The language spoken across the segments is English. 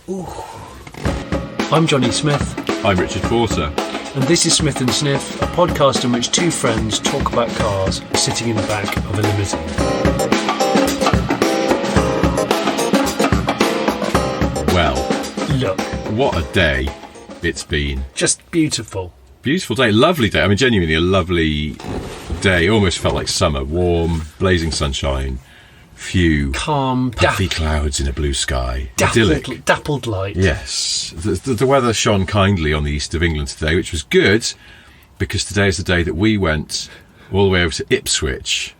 Ooh. I'm Johnny Smith. I'm Richard Porter. And this is Smith & Sniff, a podcast in which two friends talk about cars sitting in the back of a limousine. Well, look. What a day it's been. Just beautiful. Beautiful day, lovely day. I mean, genuinely a lovely day. Almost felt like summer. Warm, blazing sunshine. Few calm, puffy clouds in a blue sky. Idyllic. Dappled light. Yes. The weather shone kindly on the east of England today, which was good, because today is the day that we went all the way over to Ipswich.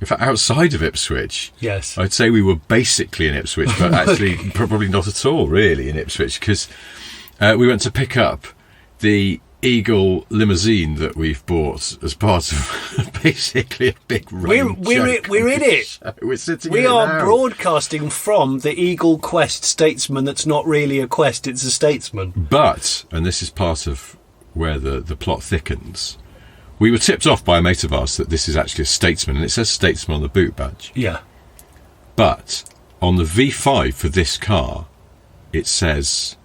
In fact, outside of Ipswich. Yes. I'd say we were basically in Ipswich, but actually probably not at all really in Ipswich, because we went to pick up the Eagle limousine that we've bought as part of basically a big rain. We're in it. We're sitting. We in are it now. broadcasting from the Eagle Quest statesman. That's not really a quest; it's a statesman. But, and this is part of where the plot thickens, we were tipped off by a mate of ours that this is actually a statesman, and it says statesman on the boot badge. Yeah. But on the V5 for this car, it says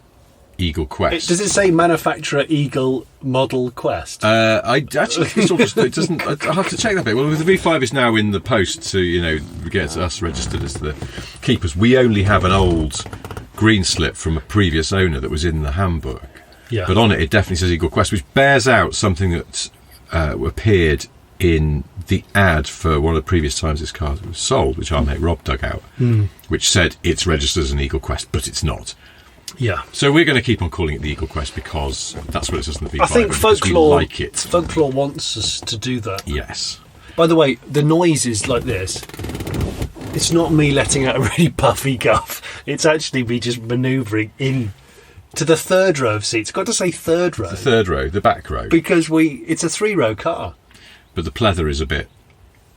Eagle Quest. Does it say manufacturer Eagle model Quest? I actually it doesn't. I have to check that bit. Well, the V5 is now in the post to get us registered as the keepers. We only have an old green slip from a previous owner that was in the handbook. Yeah. But on it definitely says Eagle Quest, which bears out something that appeared in the ad for one of the previous times this car was sold, which our mate Rob dug out, which said it's registered as an Eagle Quest, but it's not. Yeah. So we're going to keep on calling it the Eagle Quest because that's what it says in the V5. I think folklore we like it. Folklore wants us to do that. Yes. By the way, the noise is like this. It's not me letting out a really puffy guff. It's actually me just manoeuvring in to the third row of seats. Got to say third row. The third row, the back row. Because it's a 3-row car. But the pleather is a bit...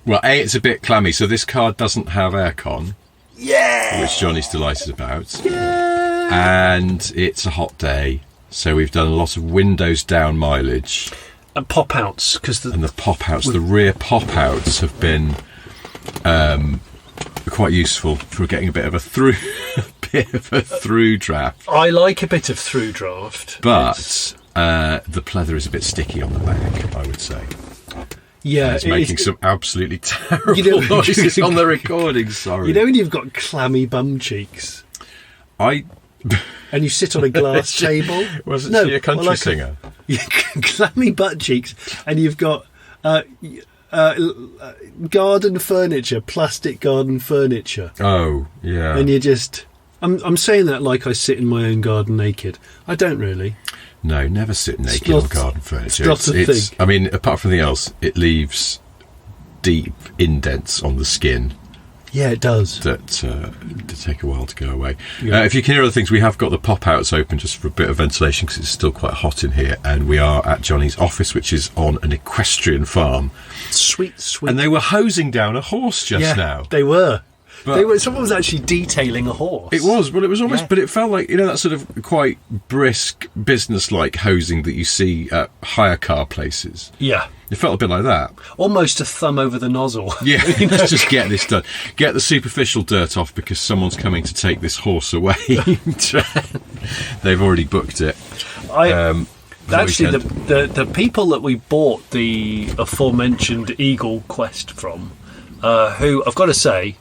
Well, A, it's a bit clammy, so this car doesn't have aircon. Yeah! Which Johnny's delighted about. Yeah! And it's a hot day, so we've done a lot of windows down mileage. And pop-outs. And the pop-outs, the rear pop-outs have been quite useful for getting a bit of a through draft. I like a bit of through draft. But the pleather is a bit sticky on the back, I would say. Yeah, it's making some absolutely terrible noises on the recording. Sorry. You know when you've got clammy bum cheeks, and you sit on a glass table. Wasn't she a country singer? Clammy butt cheeks, and you've got garden furniture, plastic garden furniture. Oh, yeah. And you just, I'm saying that like I sit in my own garden naked. I don't really. No, never sit naked on garden furniture. It's I mean, apart from anything else, it leaves deep indents on the skin. Yeah, it does. That take a while to go away. Yeah. If you can hear other things, we have got the pop-outs open just for a bit of ventilation because it's still quite hot in here, and we are at Johnny's office, which is on an equestrian farm. Sweet. And they were hosing down a horse just now. They were. Someone was actually detailing a horse. It was. Well, it was almost, but it felt like, that sort of quite brisk, business-like hosing that you see at hire car places. Yeah. It felt a bit like that. Almost a thumb over the nozzle. Yeah, let's just get this done. Get the superficial dirt off because someoe's coming to take this horse away. They've already booked it. Actually, the people that we bought the aforementioned Eagle Quest from, who, I've got to say,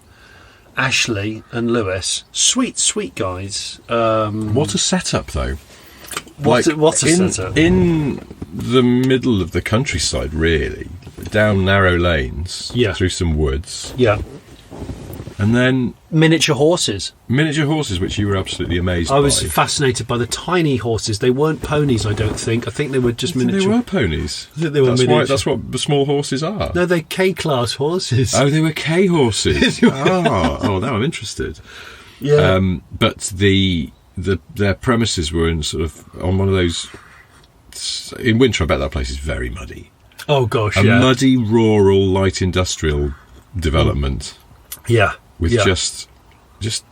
Ashley and Lewis, sweet guys. What a setup, though. What a setup. In the middle of the countryside, really, down narrow lanes, through some woods. Yeah. And then... Miniature horses, which you were absolutely amazed by. I was fascinated by the tiny horses. They weren't ponies, I don't think. I think they were just miniature. They were ponies. I think they were miniature. That's what the small horses are. No, they're K-class horses. Oh, they were K horses. Now I'm interested. Yeah. But their premises were in sort of on one of those... In winter, I bet that place is very muddy. Oh, gosh, A muddy, rural, light industrial development. Yeah. With just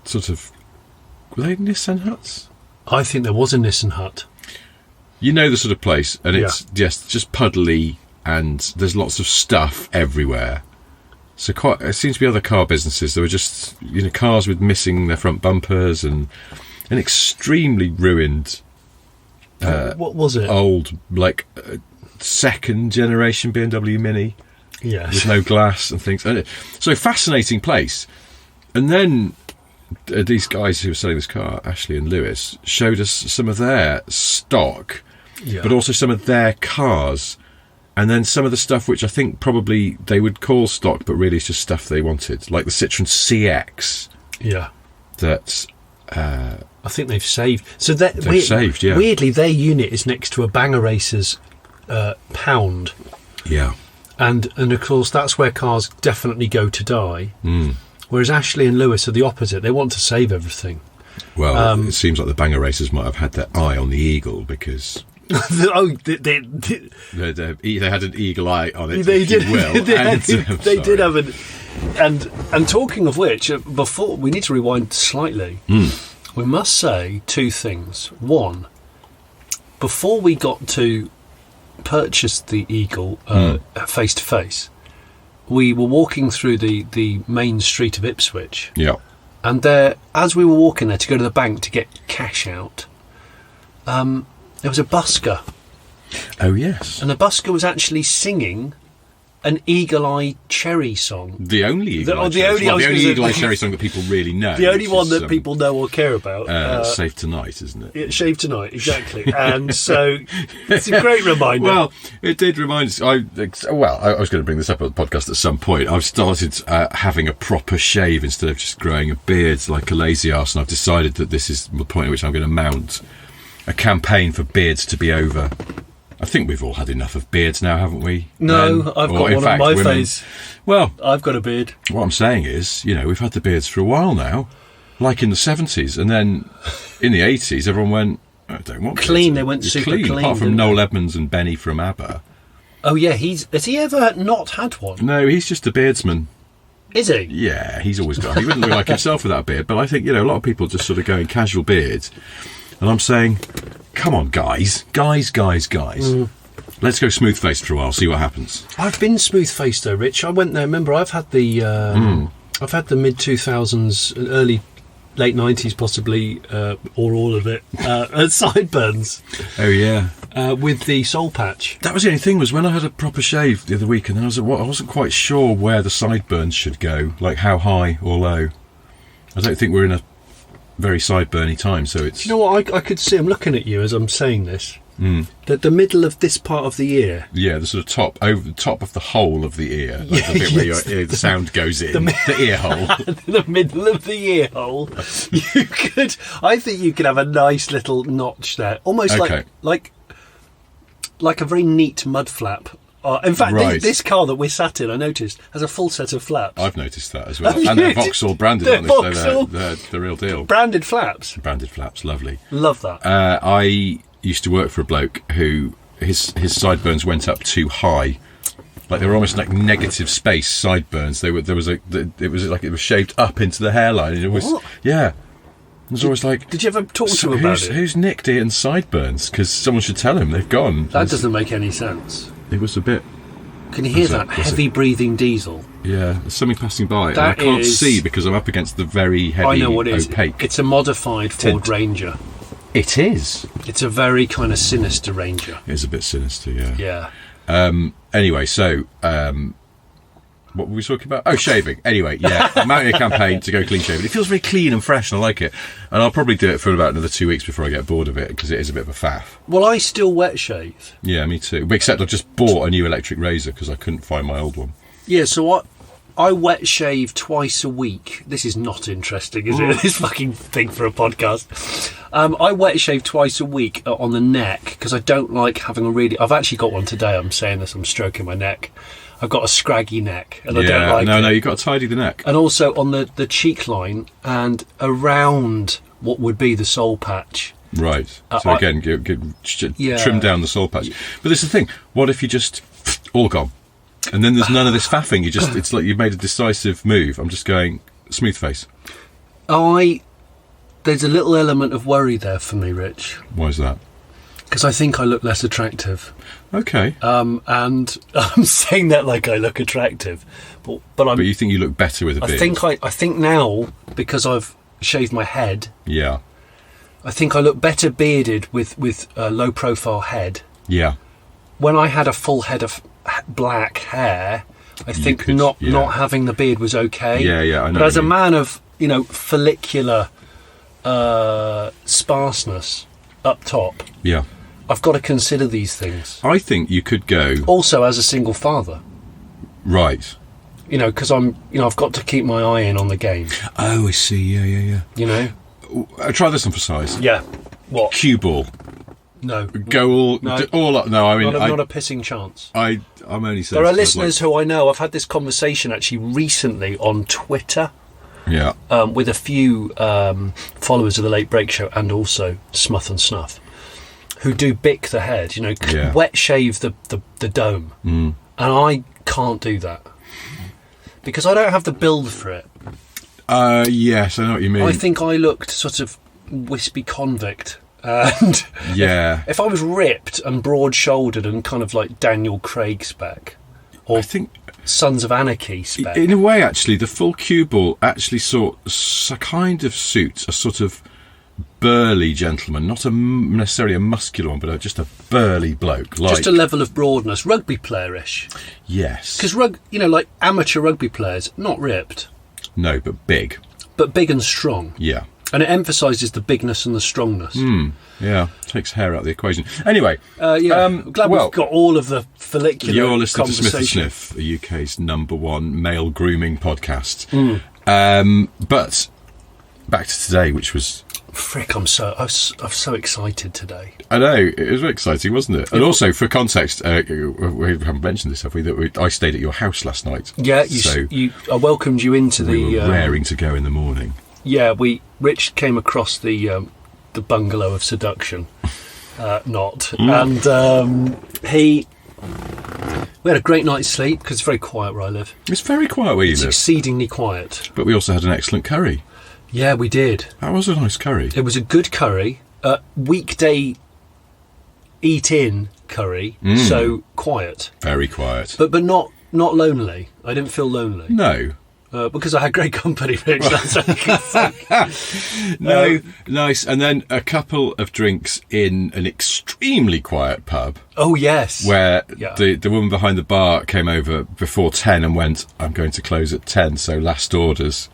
sort of... Were they Nissan huts? I think there was a Nissan hut. You know the sort of place, and it's just puddly, and there's lots of stuff everywhere. So it seems to be other car businesses. There were just cars with missing their front bumpers, and an extremely ruined. What was it? Old, like second generation BMW Mini. Yes. With no glass and things. So fascinating place. And then these guys who were selling this car, Ashley and Lewis, showed us some of their stock, but also some of their cars. And then some of the stuff which I think probably they would call stock, but really it's just stuff they wanted. Like the Citroen CX. Yeah. That... I think they've saved. So they've saved, yeah. Weirdly, their unit is next to a Banger Racers Pound. Yeah. And of course, that's where cars definitely go to die. Whereas Ashley and Lewis are the opposite. They want to save everything. Well, it seems like the Banger Racers might have had their eye on the Eagle because... they had an eagle eye on it, they if did, you will. they did have an... And talking of which, before we need to rewind slightly. We must say two things. One, before we got to purchase the Eagle face to face, we were walking through the main street of Ipswich. Yeah. And there, as we were walking there to go to the bank to get cash out, there was a busker. Oh, yes. And the busker was actually singing an Eagle Eye Cherry song. The only Eagle Eye Cherry song that people really know. The only one that people know or care about. Save Tonight, isn't it? Save Tonight, exactly. And so it's a great reminder. Well, it did remind us. I was going to bring this up on the podcast at some point. I've started having a proper shave instead of just growing a beard like a lazy arse, and I've decided that this is the point at which I'm going to mount a campaign for beards to be over. I think we've all had enough of beards now, haven't we? No, I've got one on my face. Well, I've got a beard. What I'm saying is, we've had the beards for a while now, like in the 70s, and then in the 80s, everyone went, I don't want clean. beards. They went super clean. Apart from Noel Edmonds and Benny from ABBA. Oh yeah, has he ever not had one? No, he's just a beardsman. Is he? Yeah, he's always got. He wouldn't look like himself without a beard, but I think a lot of people just sort of go in casual beards, and I'm saying, come on, guys. Let's go smooth-faced for a while, see what happens. I've been smooth-faced though, Rich. I went there. Remember, I've had the mid 2000s, early late 90s, possibly, or all of it, sideburns. Oh yeah, with the soul patch. That was the only thing, was when I had a proper shave the other week, and I wasn't quite sure where the sideburns should go, like how high or low. I don't think we're in a very sideburny time, so it's... Do you know what? I could see. I'm looking at you as I'm saying this. The middle of this part of the ear. Yeah, the sort of over the top of the hole of the ear, like the bit where the sound goes in, the ear hole. The middle of the ear hole. I think you could have a nice little notch there, almost like a very neat mud flap. In fact, this car that we're sat in, I noticed, has a full set of flaps. I've noticed that as well. And they're Vauxhall branded, aren't they? So they're the real deal. Branded flaps. Branded flaps, lovely. Love that. I used to work for a bloke who his sideburns went up too high. Like they were almost like negative space sideburns. It was like it was shaved up into the hairline. And it was, yeah. It was always like... Did you ever talk to him about it? Who's nicked Ian's sideburns? Because someone should tell him they've gone. That doesn't make any sense. It was a bit... Can you hear that? Heavy breathing diesel. Yeah, there's something passing by. And I can't see because I'm up against the very heavy, I know what it is. Opaque. It's a modified Ford Ranger. It is. It's a very kind of sinister Ranger. It is a bit sinister, yeah. Yeah. Anyway, so... what were we talking about? Oh, shaving. Anyway, yeah, I'm mounting a campaign to go clean shaven. It feels very clean and fresh, and I like it. And I'll probably do it for about another 2 weeks before I get bored of it, because it is a bit of a faff. Well, I still wet shave. Yeah, me too. Except I've just bought a new electric razor because I couldn't find my old one. Yeah, so I wet shave twice a week. This is not interesting, is it? This fucking thing for a podcast. I wet shave twice a week on the neck because I don't like having a really... I've actually got one today. I'm saying this. I'm stroking my neck. I've got a scraggy neck, and I don't like it. No, you've got to tidy the neck. And also on the cheek line and around what would be the soul patch. Right. So again, trim down the soul patch. But this is the thing. What if you just all gone, and then there's none of this faffing? It's like you've made a decisive move. I'm just going smooth face. There's a little element of worry there for me, Rich. Why is that? Because I think I look less attractive. Okay. And I'm saying that like I look attractive, but you think you look better with a beard? I think now, because I've shaved my head. Yeah. I think I look better bearded with a low-profile head. Yeah. When I had a full head of black hair, I think not having the beard was okay. Yeah, I know. But as a man of, follicular sparseness up top, yeah, I've got to consider these things. I think you could go. Also, as a single father, right? Because I've got to keep my eye in on the game. Oh, I see. Yeah. Try this one for size. Yeah. What? Cue ball. No. Go all up. No, I mean, not a pissing chance. I'm only saying. There are listeners who I know. I've had this conversation actually recently on Twitter. Yeah. With a few followers of the Late Break Show and also Smuth and Snuff, who do bick the head, wet shave the dome. And I can't do that because I don't have the build for it. Yes, I know what you mean. I think I looked sort of wispy convict. And yeah, if I was ripped and broad-shouldered and kind of like Daniel Craig spec, or I think Sons of Anarchy spec. In a way, actually, the full cue ball actually kind of suits a sort of burly gentleman, not necessarily a muscular one, but just a burly bloke. Just a level of broadness, rugby player-ish. Yes. Because, like amateur rugby players, not ripped. No, but big. But big and strong. Yeah. And it emphasises the bigness and the strongness. Yeah, takes hair out of the equation. Anyway, I'm glad we've got all of the follicular you're listening to Smith and conversation. Sniff, the UK's #1 male grooming podcast. But back to today, which was... Frick, I'm so excited today. I know, it was very exciting, wasn't it? And also, for context, we haven't mentioned this, have we? I stayed at your house last night. Yeah, I welcomed you into we were raring to go in the morning. Yeah, Rich came across the bungalow of seduction, and we had a great night's sleep because it's very quiet where I live. It's very quiet where you live. It's exceedingly quiet. But we also had an excellent curry. Yeah, we did. That was a nice curry. It was a good curry, weekday eat-in curry, so quiet. Very quiet. But not lonely. I didn't feel lonely. No. Because I had great company, Rich. No, nice. And then a couple of drinks in an extremely quiet pub. Oh, yes. Where the woman behind the bar came over before 10 and went, I'm going to close at 10, so last orders.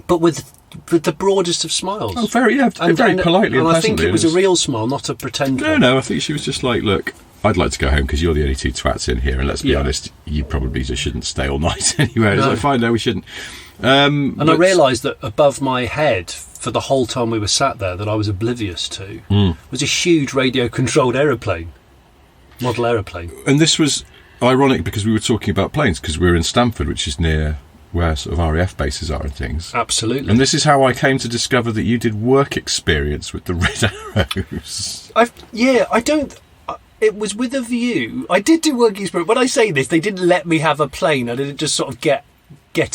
But with the broadest of smiles. Oh, very politely and I think pleasantly. it was a real smile, not a pretend one. No, I think she was just like, look, I'd like to go home because you're the only two twats in here, and let's be honest, you probably just shouldn't stay all night anyway. It's like, fine, no, we shouldn't. I realised that above my head, for the whole time we were sat there, that I was oblivious to, was a huge radio-controlled model aeroplane. And this was ironic because we were talking about planes, because we were in Stamford, which is near where sort of RAF bases are and things. Absolutely. And this is how I came to discover that you did work experience with the Red Arrows. It was with a view. I did do work experience. When I say this, they didn't let me have a plane. I didn't just sort of get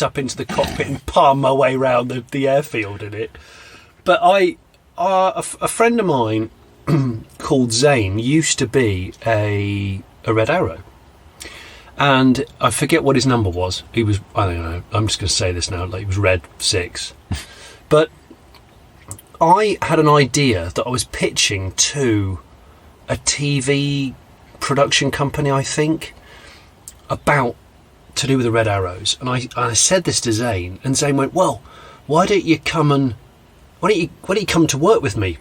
up into the cockpit and palm my way around the airfield in it. But a friend of mine called Zane used to be a Red Arrow. And I forget what his number was. He was, I don't know, I'm just going to say this now, like he was Red 6. But I had an idea that I was pitching to a TV production company, I think, about to do with the Red Arrows. And I said this to Zane, and Zane went, well, why don't you come to work with me,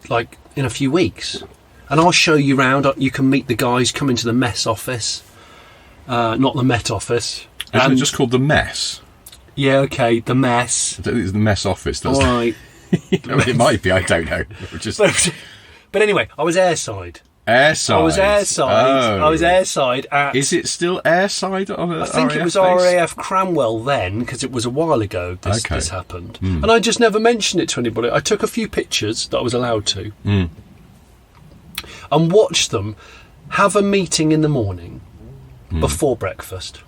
like in a few weeks? And I'll show you around. You can meet the guys, come into the mess office. Not the Met Office. Isn't it just called the Mess? Yeah, okay, the Mess. I don't think it's the Mess Office, does it? All right. It might be, I don't know. But anyway, I was airside. Airside? I was airside. Oh. I was airside at... Is it still airside on a I think RAF it was base? RAF Cranwell then, because it was a while ago this happened. And I just never mentioned it to anybody. I took a few pictures that I was allowed to and watched them have a meeting in the morning before breakfast.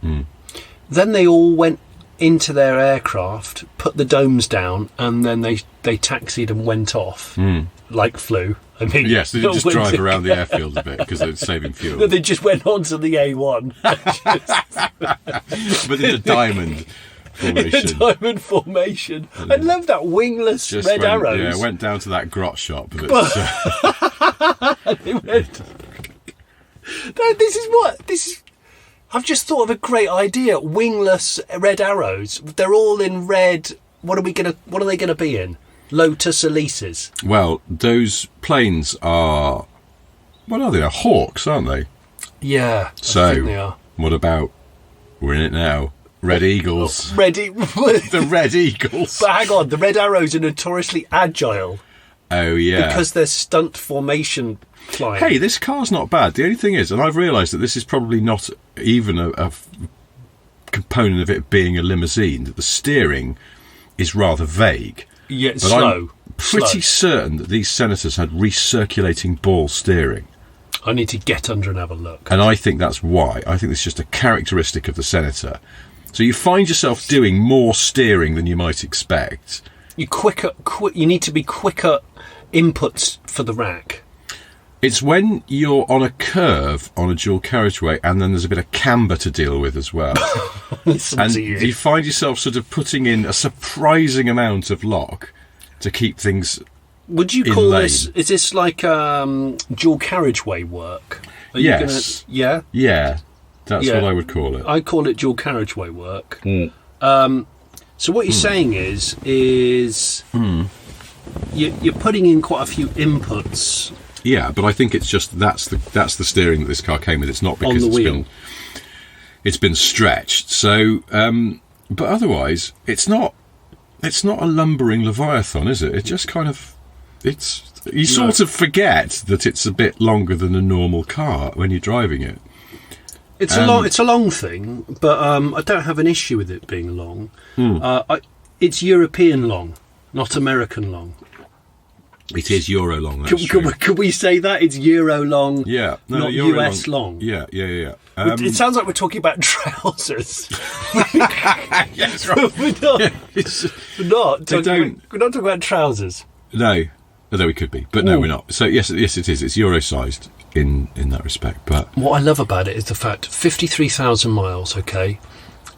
Then they all went into their aircraft, put the domes down, and then they taxied and went off, like flew. I mean, yes, they didn't just drive around the airfield a bit because they were saving fuel. No, they just went on to the A1. But in a diamond, formation. Diamond formation. I love that wingless red arrows. Yeah, went down to that grot shop. No, this is. I've just thought of a great idea. Wingless red arrows. They're all in red. What are they gonna be in? Lotus Elises. Well, those planes are. What are they? They're hawks, aren't they? Yeah. So, I think they are. What about? We're in it now. Red Eagles. The Red Eagles. But hang on, the red arrows are notoriously agile. Oh yeah. Because they're stunt formation flying. Hey, this car's not bad. The only thing is, and I've realised that this is probably not even a component of it being a limousine, that the steering is rather vague. Yeah, it's but slow. I'm pretty certain that these Senators had recirculating ball steering. I need to get under and have a look. And I think that's why. I think it's just a characteristic of the Senator. So you find yourself doing more steering than you might expect. You need to be quicker inputs for the rack. It's when you're on a curve on a dual carriageway and then there's a bit of camber to deal with as well. And you find yourself sort of putting in a surprising amount of lock to keep things. Would you call this? Is this like dual carriageway work? Yes. Yeah. Yeah. That's what I would call it. I call it dual carriageway work. So what you're saying is you're putting in quite a few inputs. Yeah, but I think it's just that's the steering that this car came with. It's not because it's been stretched. So, but otherwise, it's not a lumbering Leviathan, is it? It just kind of sort of forget that it's a bit longer than a normal car when you're driving it. It's a long thing, but I don't have an issue with it being long. It's European long, not American long. It is Euro long. Can we say that it's Euro long? Yeah, no, not Euro US long. Yeah. It sounds like we're talking about trousers. Yes, right. We're not talking about trousers. No, although we could be, but no, we're not. So yes, it is. It's Euro-sized in that respect. But what I love about it is the fact 53,000 miles. Okay,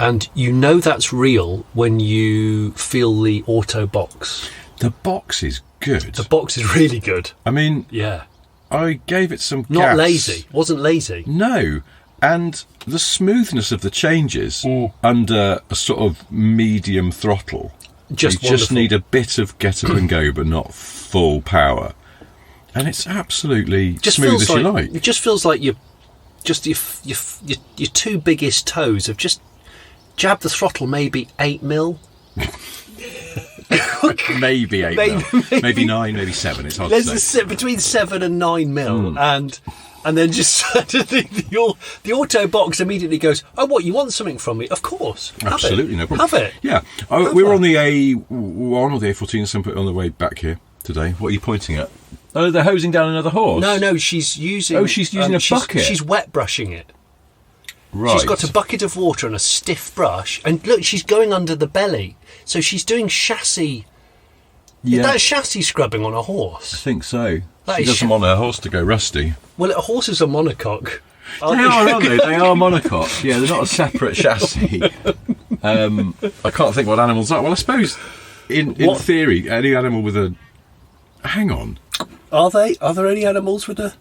and you know that's real when you feel the auto box. The box is good. The box is really good. I mean, yeah. I gave it some Not gas. lazy. Wasn't lazy. No. And the smoothness of the changes under a sort of medium throttle. You just need a bit of get up and go, but not full power. And it's absolutely smooth as you like. It just feels like your two biggest toes have just jabbed the throttle maybe 8 mil. Maybe 8 mil. Maybe 9, maybe 7. It's hard to say. Between 7 and 9 mil. And then just suddenly the auto box immediately goes, oh, what, you want something from me? Of course. Absolutely, no problem. Have it. Yeah. We were on the A1 or the A14 somewhere on the way back here today. What are you pointing at? Oh, they're hosing down another horse? No, she's using... Oh, she's using a bucket? She's wet brushing it. Right. She's got a bucket of water and a stiff brush. And look, she's going under the belly. So she's doing chassis... Yeah. Is that chassis scrubbing on a horse? I think so. She doesn't want her horse to go rusty. Well, a horse is a monocoque. Aren't they? They are monocoques. Yeah, they're not a separate chassis. I can't think what animals are. Well, I suppose, in theory, any animal with a... Hang on. Are there any animals with a...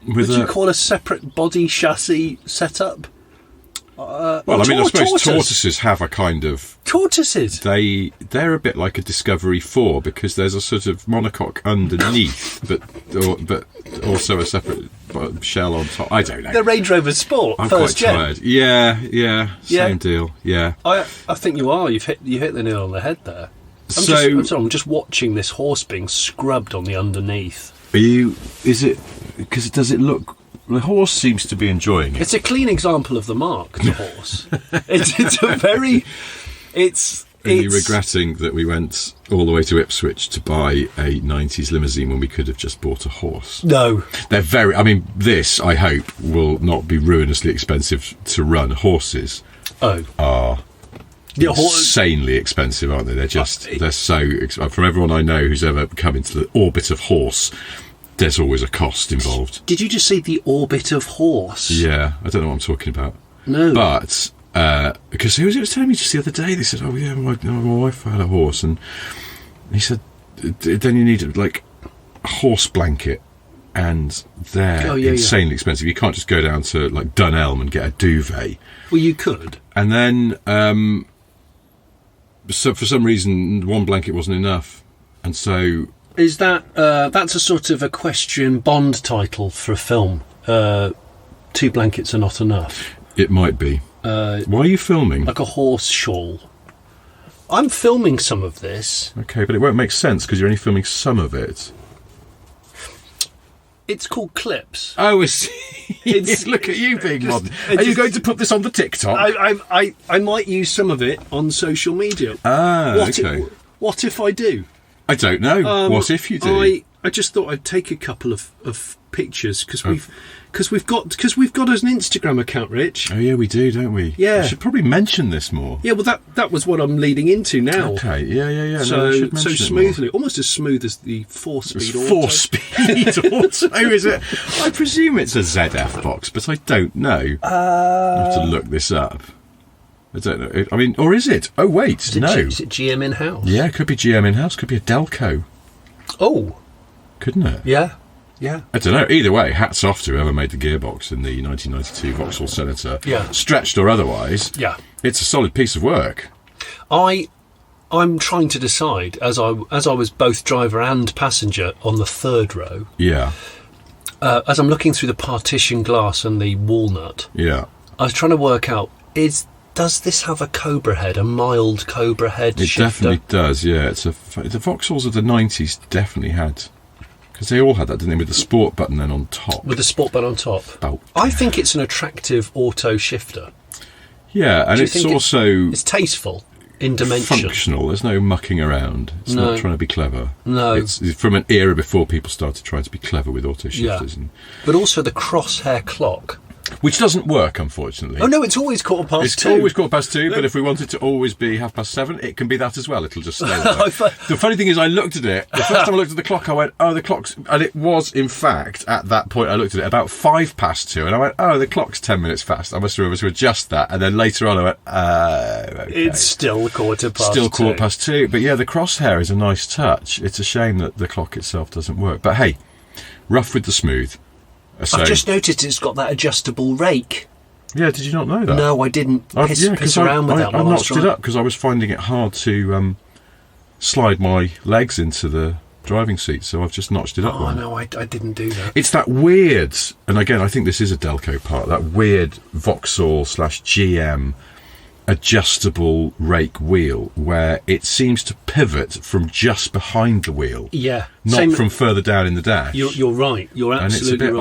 Would you call a separate body chassis setup? I suppose tortoises have a kind of... Tortoises? They're a bit like a Discovery 4 because there's a sort of monocoque underneath, but also a separate shell on top. I don't know. The Range Rover Sport, I'm first quite tired. Yeah, same deal. Yeah. I think you are. You hit the nail on the head there. I'm just watching this horse being scrubbed on the underneath. Is it... Because does it look... The horse seems to be enjoying it. It's a clean example of the mark, the horse. It's a very... Are you regretting that we went all the way to Ipswich to buy a 90s limousine when we could have just bought a horse? No. They're very... I mean, this, I hope, will not be ruinously expensive to run. Horses are insanely expensive, aren't they? They're so... From everyone I know who's ever come into the orbit of horse... There's always a cost involved. Did you just say the orbit of horse? Yeah, I don't know what I'm talking about. No. But Because who was it was telling me just the other day? They said, "Oh yeah, my wife had a horse," and he said, "Then you need like a horse blanket." And they're insanely expensive. You can't just go down to like Dunelm and get a duvet. Well, you could. And then, so for some reason, one blanket wasn't enough, and so is that that's a sort of equestrian Bond title for a film? 2 blankets are not enough. It might be. Why are you filming? Like a horse shawl. I'm filming some of this. Okay, but it won't make sense because you're only filming some of it. It's called clips. Oh, look at you being modern. Are you going to put this on the TikTok? I might use some of it on social media. Okay. What if I do? I don't know. What if you do? I just thought I'd take a couple of pictures because we've got an Instagram account, Rich. Oh yeah, we do, don't we? Yeah. We should probably mention this more. Yeah, well that was what I'm leading into now. Okay, yeah. So smoothly, almost as smooth as the 4-speed auto. 4-speed auto, is it? I presume it's a ZF box, but I don't know. I have to look this up. I don't know. I mean, or is it? Oh wait, is it GM in-house? Yeah, it could be GM in-house. Could be a Delco. Oh, couldn't it? Yeah. I don't know. Either way, hats off to whoever made the gearbox in the 1992 Vauxhall Senator. Yeah. Stretched or otherwise. Yeah. It's a solid piece of work. I'm trying to decide as I was both driver and passenger on the 3rd row. Yeah. As I'm looking through the partition glass and the walnut. Yeah. I was trying to work out does this have a Cobra head, a mild Cobra head shifter? It definitely does. Yeah. The Vauxhalls of the 90s definitely had. Because they all had that, didn't they, with the sport button then on top. With the sport button on top. Oh. I think it's an attractive auto shifter. Yeah, and it's also... It's tasteful in dimension. Functional. There's no mucking around. It's not trying to be clever. No. It's from an era before people started trying to be clever with auto shifters. Yeah. But also the crosshair clock. Which doesn't work, unfortunately. Oh, no, it's always 2:15. It's always 2:15, but if we want it to always be 7:30, it can be that as well. It'll just stay there. The funny thing is, I looked at it. The first time I looked at the clock, I went, oh, the clock's... And it was, in fact, at that point, I looked at it about 2:05, and I went, oh, the clock's 10 minutes fast. I must remember to adjust that. And then later on, I went, okay. It's still 2:15. Still 2:15. But yeah, the crosshair is a nice touch. It's a shame that the clock itself doesn't work. But hey, rough with the smooth. So, I've just noticed it's got that adjustable rake. Yeah, did you not know that? No, I didn't piss around with that I one. I notched it up because I was finding it hard to slide my legs into the driving seat, so I've just notched it up. Oh, no, I didn't do that. It's that weird, and again, I think this is a Delco part, that weird Vauxhall/GM adjustable rake wheel where it seems to pivot from just behind the wheel. Yeah. Not from further down in the dash. You're right. You're absolutely right. And it's a bit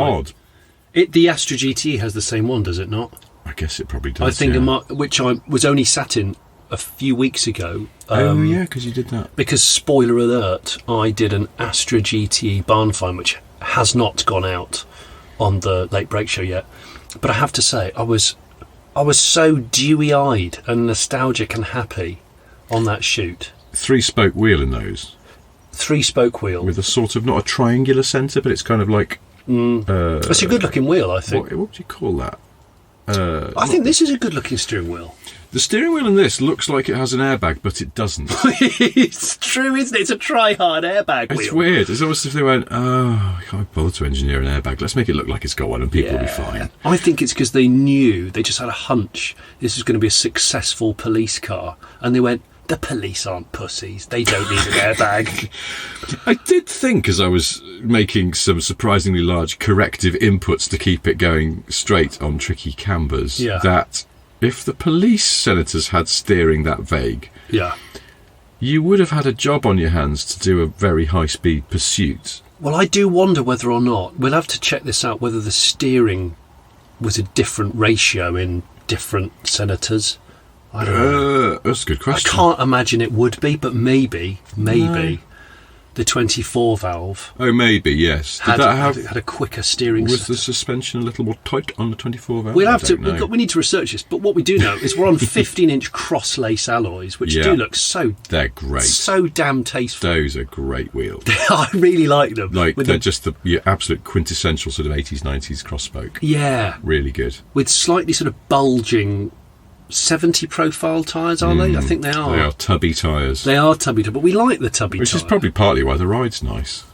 odd. The Astra GT has the same one, does it not? I guess it probably does. I think, which I was only sat in a few weeks ago. Oh, yeah, because you did that. Because, spoiler alert, I did an Astra GT barn find, which has not gone out on the Late Break Show yet. But I have to say, I was so dewy-eyed and nostalgic and happy on that shoot. 3-spoke wheel in those. 3-spoke wheel. With a sort of, not a triangular centre, but it's kind of like... it's a good-looking wheel, I think. What would you call that? I think this is a good-looking steering wheel. The steering wheel in this looks like it has an airbag, but it doesn't. It's true, isn't it? It's a try-hard airbag wheel. It's weird. It's almost as if they went, oh, I can't bother to engineer an airbag. Let's make it look like it's got one and people will be fine. I think it's because they just had a hunch this was going to be a successful police car. And they went, the police aren't pussies. They don't need an airbag. I did think, as I was making some surprisingly large corrective inputs to keep it going straight on tricky cambers, that if the police senators had steering that vague, you would have had a job on your hands to do a very high-speed pursuit. Well, I do wonder whether or not, we'll have to check this out, whether the steering was a different ratio in different senators. I don't know. That's a good question. I can't imagine it would be, but maybe the 24 valve. Oh, maybe, yes. Had a quicker steering. Was the suspension a little more tight on the 24 valve? We'll have to. We need to research this. But what we do know is we're on 15-inch cross-lace alloys, which do look they're great, so damn tasteful. Those are great wheels. I really like them. They're just the absolute quintessential sort of 80s, 90s cross-spoke. Yeah, really good. With slightly sort of bulging 70 profile tyres, are they? I think they are. They are tubby tyres. They are tubby, but we like the tubby Which tyre. is probably partly why the ride's nice.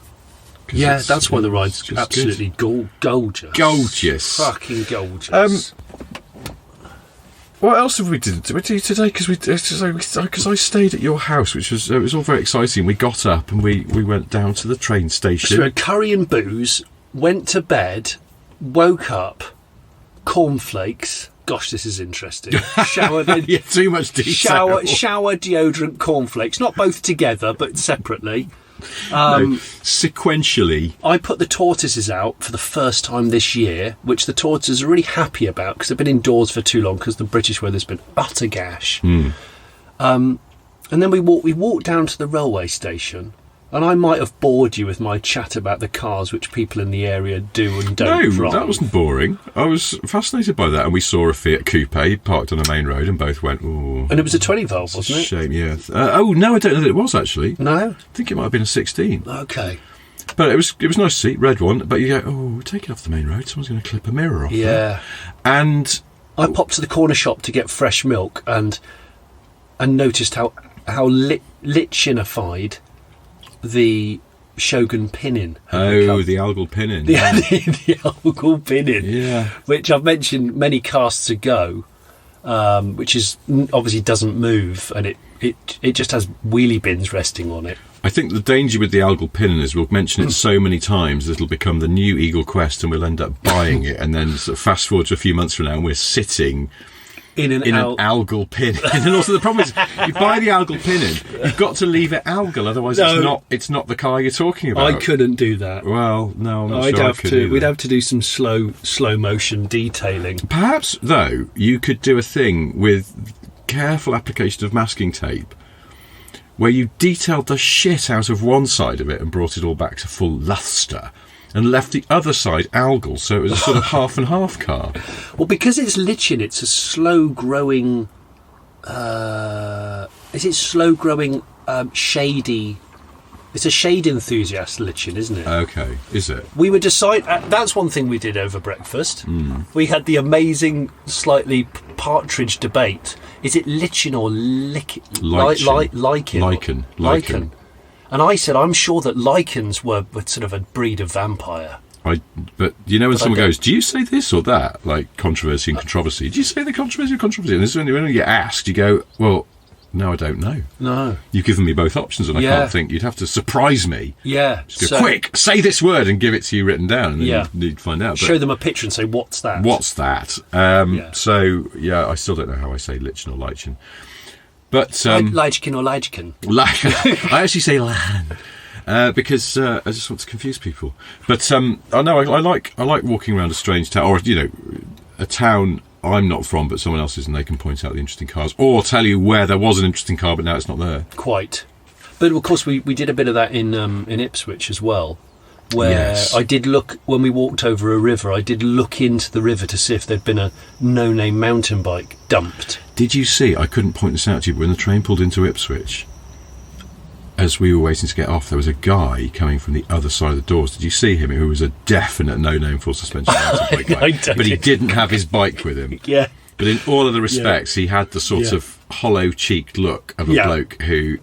Yeah, that's why the ride's absolutely gorgeous. Gorgeous. Fucking gorgeous. What else have we did today? Because I stayed at your house, which was it was all very exciting. We got up and we went down to the train station. So we had curry and booze, went to bed, woke up, cornflakes. Gosh, this is interesting. Showered in. Yeah, too much detail. Shower, deodorant, cornflakes. Not both together, but separately. No, sequentially. I put the tortoises out for the first time this year, which the tortoises are really happy about because they've been indoors for too long because the British weather's been utter gash. And then we walked down to the railway station, and I might have bored you with my chat about the cars which people in the area do and don't drive. No, that wasn't boring. I was fascinated by that, and we saw a Fiat Coupe parked on a main road and both went, ooh. And it was a 20 valve, wasn't it? Shame, yeah. No, I don't know that it was, actually. No? I think it might have been a 16. Okay. But it was nice to see, red one, but you go, oh, take it off the main road, someone's going to clip a mirror off there. And I popped to the corner shop to get fresh milk and noticed how lichenified the Shogun pinning. The algal pinning. The algal pinning. Yeah. Which I've mentioned many casts ago, which is obviously doesn't move, and it just has wheelie bins resting on it. I think the danger with the algal pinning is we'll mention it so many times that it'll become the new Eagle Quest and we'll end up buying it, and then sort of fast forward to a few months from now and we're sitting in an algal pin. And then also the problem is you buy the algal pinning, you've got to leave it algal, otherwise it's not the car you're talking about. I couldn't do that. Well, no, I'm not sure I could either. We'd have to do some slow motion detailing. Perhaps though you could do a thing with careful application of masking tape where you detailed the shit out of one side of it and brought it all back to full lustre and left the other side algal, so it was a sort of half and half car. Well, because it's lichen, it's a slow-growing... is it slow-growing, shady... It's a shade enthusiast lichen, isn't it? Okay, is it? We would decide... that's one thing we did over breakfast. We had the amazing, slightly partridge debate. Is it lichen or lichen? Lichen. And I said, I'm sure that lichens were sort of a breed of vampire. But you know when someone goes, do you say this or that? Like controversy and controversy. Do you say the controversy or controversy? And this is when you get asked, you go, well, no, I don't know. No. You've given me both options and I can't think. You'd have to surprise me. Yeah. Just go, quick, say this word and give it to you written down. And then you'd find out. Show them a picture and say, what's that? What's that? So, yeah, I still don't know how I say lichen or lichen. But Lichen or lichen? I actually say lan because I just want to confuse people. But I know I like walking around a strange town, or a town I'm not from, but someone else is, and they can point out the interesting cars, or tell you where there was an interesting car, but now it's not there. Quite. But of course, we did a bit of that in Ipswich as well. Where I did look, when we walked over a river, I did look into the river to see if there'd been a no-name mountain bike dumped. Did you see, I couldn't point this out to you, but when the train pulled into Ipswich, as we were waiting to get off, there was a guy coming from the other side of the doors. Did you see him? Who was a definite no-name full suspension mountain bike guy. But he didn't have his bike with him. Yeah. But in all other respects, he had the sort of hollow-cheeked look of a bloke who...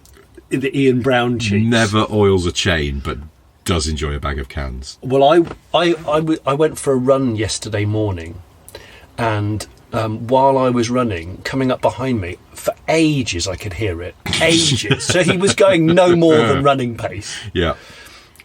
The Ian Brown cheeks. Never oils a chain, but does enjoy a bag of cans. Well, I went for a run yesterday morning, and while I was running, coming up behind me, for ages I could hear it. Ages. So he was going no more than running pace. Yeah.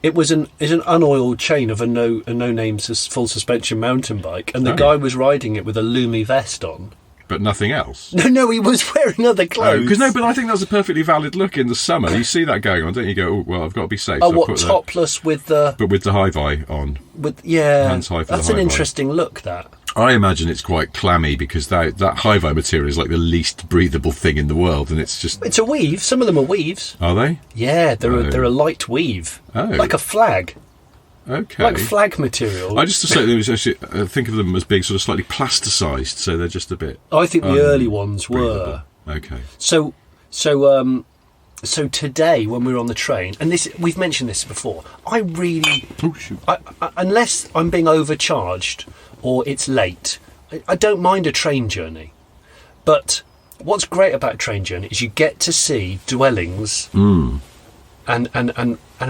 It was an unoiled chain of a no-name full suspension mountain bike, and the guy was riding it with a Lumi vest on. But nothing else? No, he was wearing other clothes. But I think that's a perfectly valid look in the summer. You see that going on, don't you? Go, oh, well, I've got to be safe. Oh, what, topless with the... But with the hi-fi on. Hands high for that's the an interesting look, that. I imagine it's quite clammy because that hi-fi material is like the least breathable thing in the world, and it's just... It's a weave. Some of them are weaves. Are they? Yeah, they're a light weave. Oh. Like a flag. Okay. Like flag material. I just think of them as being sort of slightly plasticised, so they're just a bit... I think the early ones were. Okay. So today when we were on the train, and we've mentioned this before, I really... Oh, shoot. Unless I'm being overcharged or it's late, I don't mind a train journey. But what's great about a train journey is you get to see dwellings and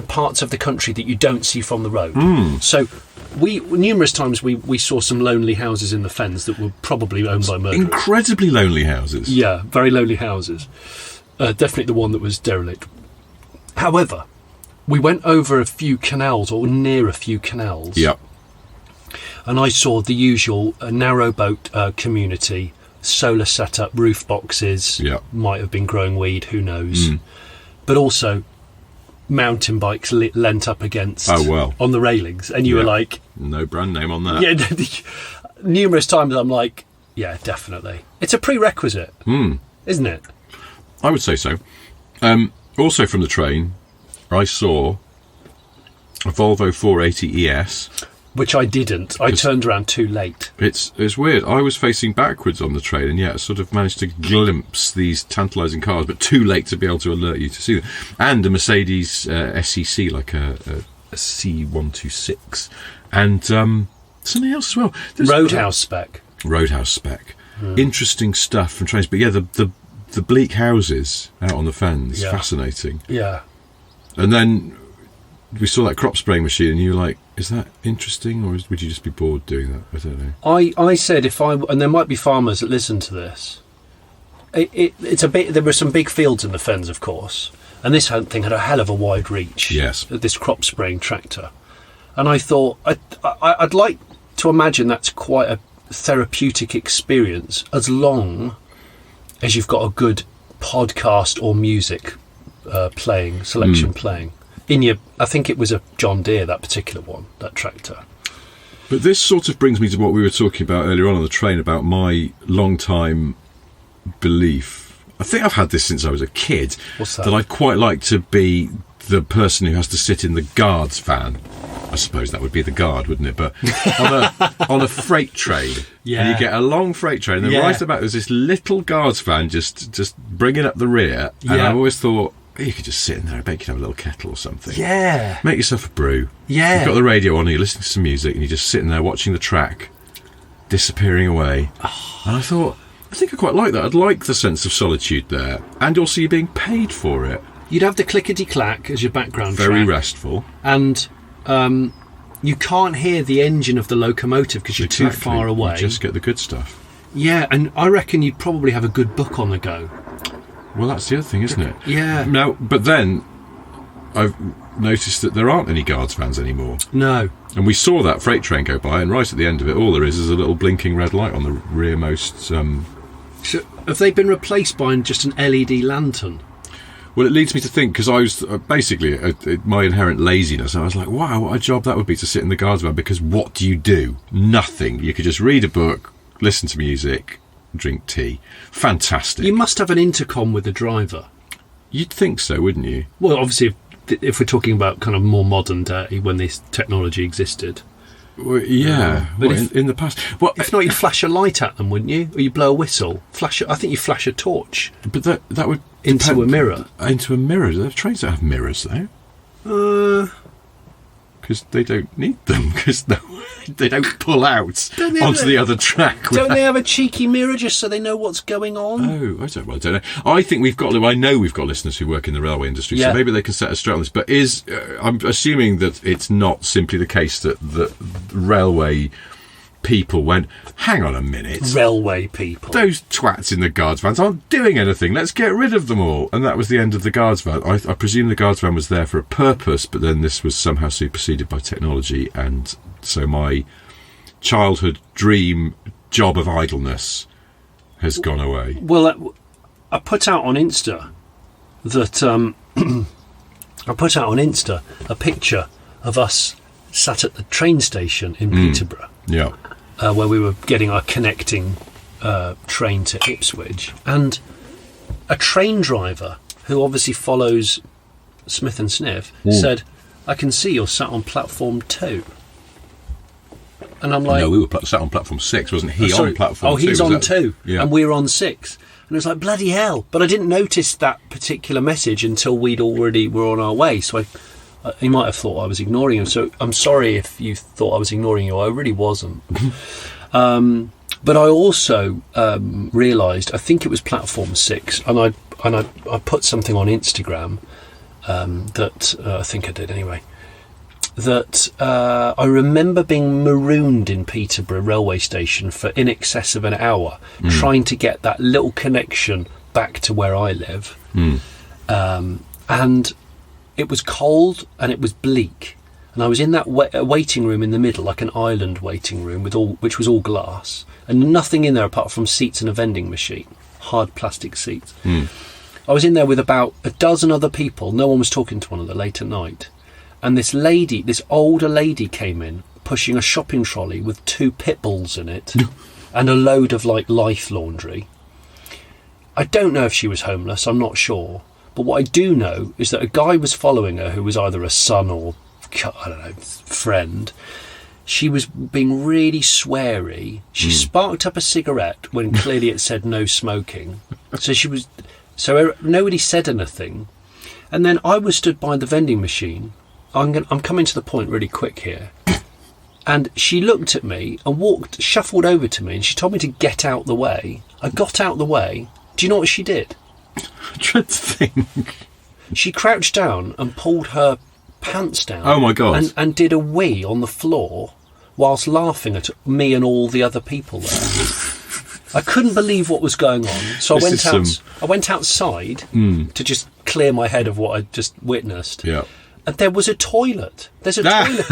parts of the country that you don't see from the road. So numerous times we saw some lonely houses in the fens that were probably owned by murderers. Incredibly lonely houses. Yeah, very lonely houses. Definitely the one that was derelict. However, we went over a few canals, or near a few canals. Yep. And I saw the usual narrowboat community, solar setup, roof boxes. Yep. Might have been growing weed, who knows. But also mountain bikes lent up against on the railings. And you were like... No brand name on that. Yeah, numerous times I'm like, yeah, definitely. It's a prerequisite, isn't it? I would say so. Also from the train, I saw a Volvo 480 ES. Which I didn't. I turned around too late. It's weird. I was facing backwards on the train and yet sort of managed to glimpse these tantalising cars, but too late to be able to alert you to see them. And a Mercedes SEC, like a C126. And something else as well. Roadhouse spec. Roadhouse spec. Interesting stuff from trains. But yeah, the bleak houses out on the fens, fascinating. Yeah. And then we saw that crop spraying machine and you were like, is that interesting or would you just be bored doing that? I don't know. I said and there might be farmers that listen to this, it's a bit, there were some big fields in the fens, of course, and this thing had a hell of a wide reach. Yes. This crop spraying tractor. And I thought, I'd like to imagine that's quite a therapeutic experience as long as you've got a good podcast or music selection playing. I think it was a John Deere, that particular one, that tractor. But this sort of brings me to what we were talking about earlier on the train about my long-time belief. I think I've had this since I was a kid. What's that? That I'd quite like to be the person who has to sit in the guard's van. I suppose that would be the guard, wouldn't it? But on a freight train. Yeah. And you get a long freight train, and then right about there's this little guard's van just bringing up the rear. And I've always thought, you could just sit in there. I bet you could have a little kettle or something. Yeah. Make yourself a brew. Yeah. You've got the radio on and you're listening to some music and you're just sitting there watching the track disappearing away. And I thought, I think I quite like that. I'd like the sense of solitude there. And also you're being paid for it. You'd have the clickety-clack as your background Very track. restful. And you can't hear the engine of the locomotive because you're too far away. You just get the good stuff. Yeah, and I reckon you'd probably have a good book on the go. Well, that's the other thing, isn't it? Yeah. Now, but then I've noticed that there aren't any guards vans anymore. No. And we saw that freight train go by, and right at the end of it, all there is a little blinking red light on the rearmost. So have they been replaced by just an LED lantern? Well, it leads me to think, because I was basically my inherent laziness. I was like, wow, what a job that would be to sit in the guards van, because what do you do? Nothing. You could just read a book, listen to music, drink tea. Fantastic. You must have an intercom with the driver. You'd think so, wouldn't you? Well, obviously, if we're talking about kind of more modern day, when this technology existed. Well, yeah, but in the past. Well, if not, you'd flash a light at them, wouldn't you? Or you blow a whistle. I think you flash a torch. But that would into a mirror. Into a mirror. The trains don't have mirrors, though. Because they don't need them. Because they don't pull out onto the other track. Don't they have a cheeky mirror just so they know what's going on? Oh, I don't know. I think I know we've got listeners who work in the railway industry, so maybe they can set us straight on this. But I'm assuming that it's not simply the case that the railway people went, hang on a minute. Railway people. Those twats in the guards vans aren't doing anything. Let's get rid of them all. And that was the end of the guards van. I presume the guards van was there for a purpose, but then this was somehow superseded by technology. And so my childhood dream job of idleness has gone away. Well, I put out on Insta that a picture of us sat at the train station in Peterborough. Yeah. Where we were getting our connecting train to Ipswich, and a train driver who obviously follows Smith and Sniff said, "I can see you're sat on platform 2." And I'm like, "No, we were sat on platform 6, wasn't he? On platform 2? Oh, he's on 2, yeah. And we're on 6." And I was like, "Bloody hell!" But I didn't notice that particular message until we'd already were on our way. So he might have thought I was ignoring him. So I'm sorry if you thought I was ignoring you. I really wasn't. But I also realised, I think it was platform 6, and I put something on Instagram that I think I did anyway. That I remember being marooned in Peterborough railway station for in excess of an hour, trying to get that little connection back to where I live. And it was cold and it was bleak. And I was in that waiting room in the middle, like an island waiting room, which was all glass, and nothing in there apart from seats and a vending machine, hard plastic seats. I was in there with about a dozen other people. No one was talking to one another late at night. And this older lady came in, pushing a shopping trolley with 2 pit bulls in it and a load of like Life laundry. I don't know if she was homeless, I'm not sure. But what I do know is that a guy was following her who was either a son or, I don't know, friend. She was being really sweary. She sparked up a cigarette when clearly it said no smoking. So nobody said anything. And then I was stood by the vending machine. I'm coming to the point really quick here. And she looked at me and shuffled over to me, and she told me to get out the way. I got out the way. Do you know what she did? I'm trying to think. She crouched down and pulled her pants down. Oh my God. And did a wee on the floor whilst laughing at me and all the other people there. I couldn't believe what was going on. So I went outside to just clear my head of what I'd just witnessed. Yeah. And there was a toilet. There's a toilet.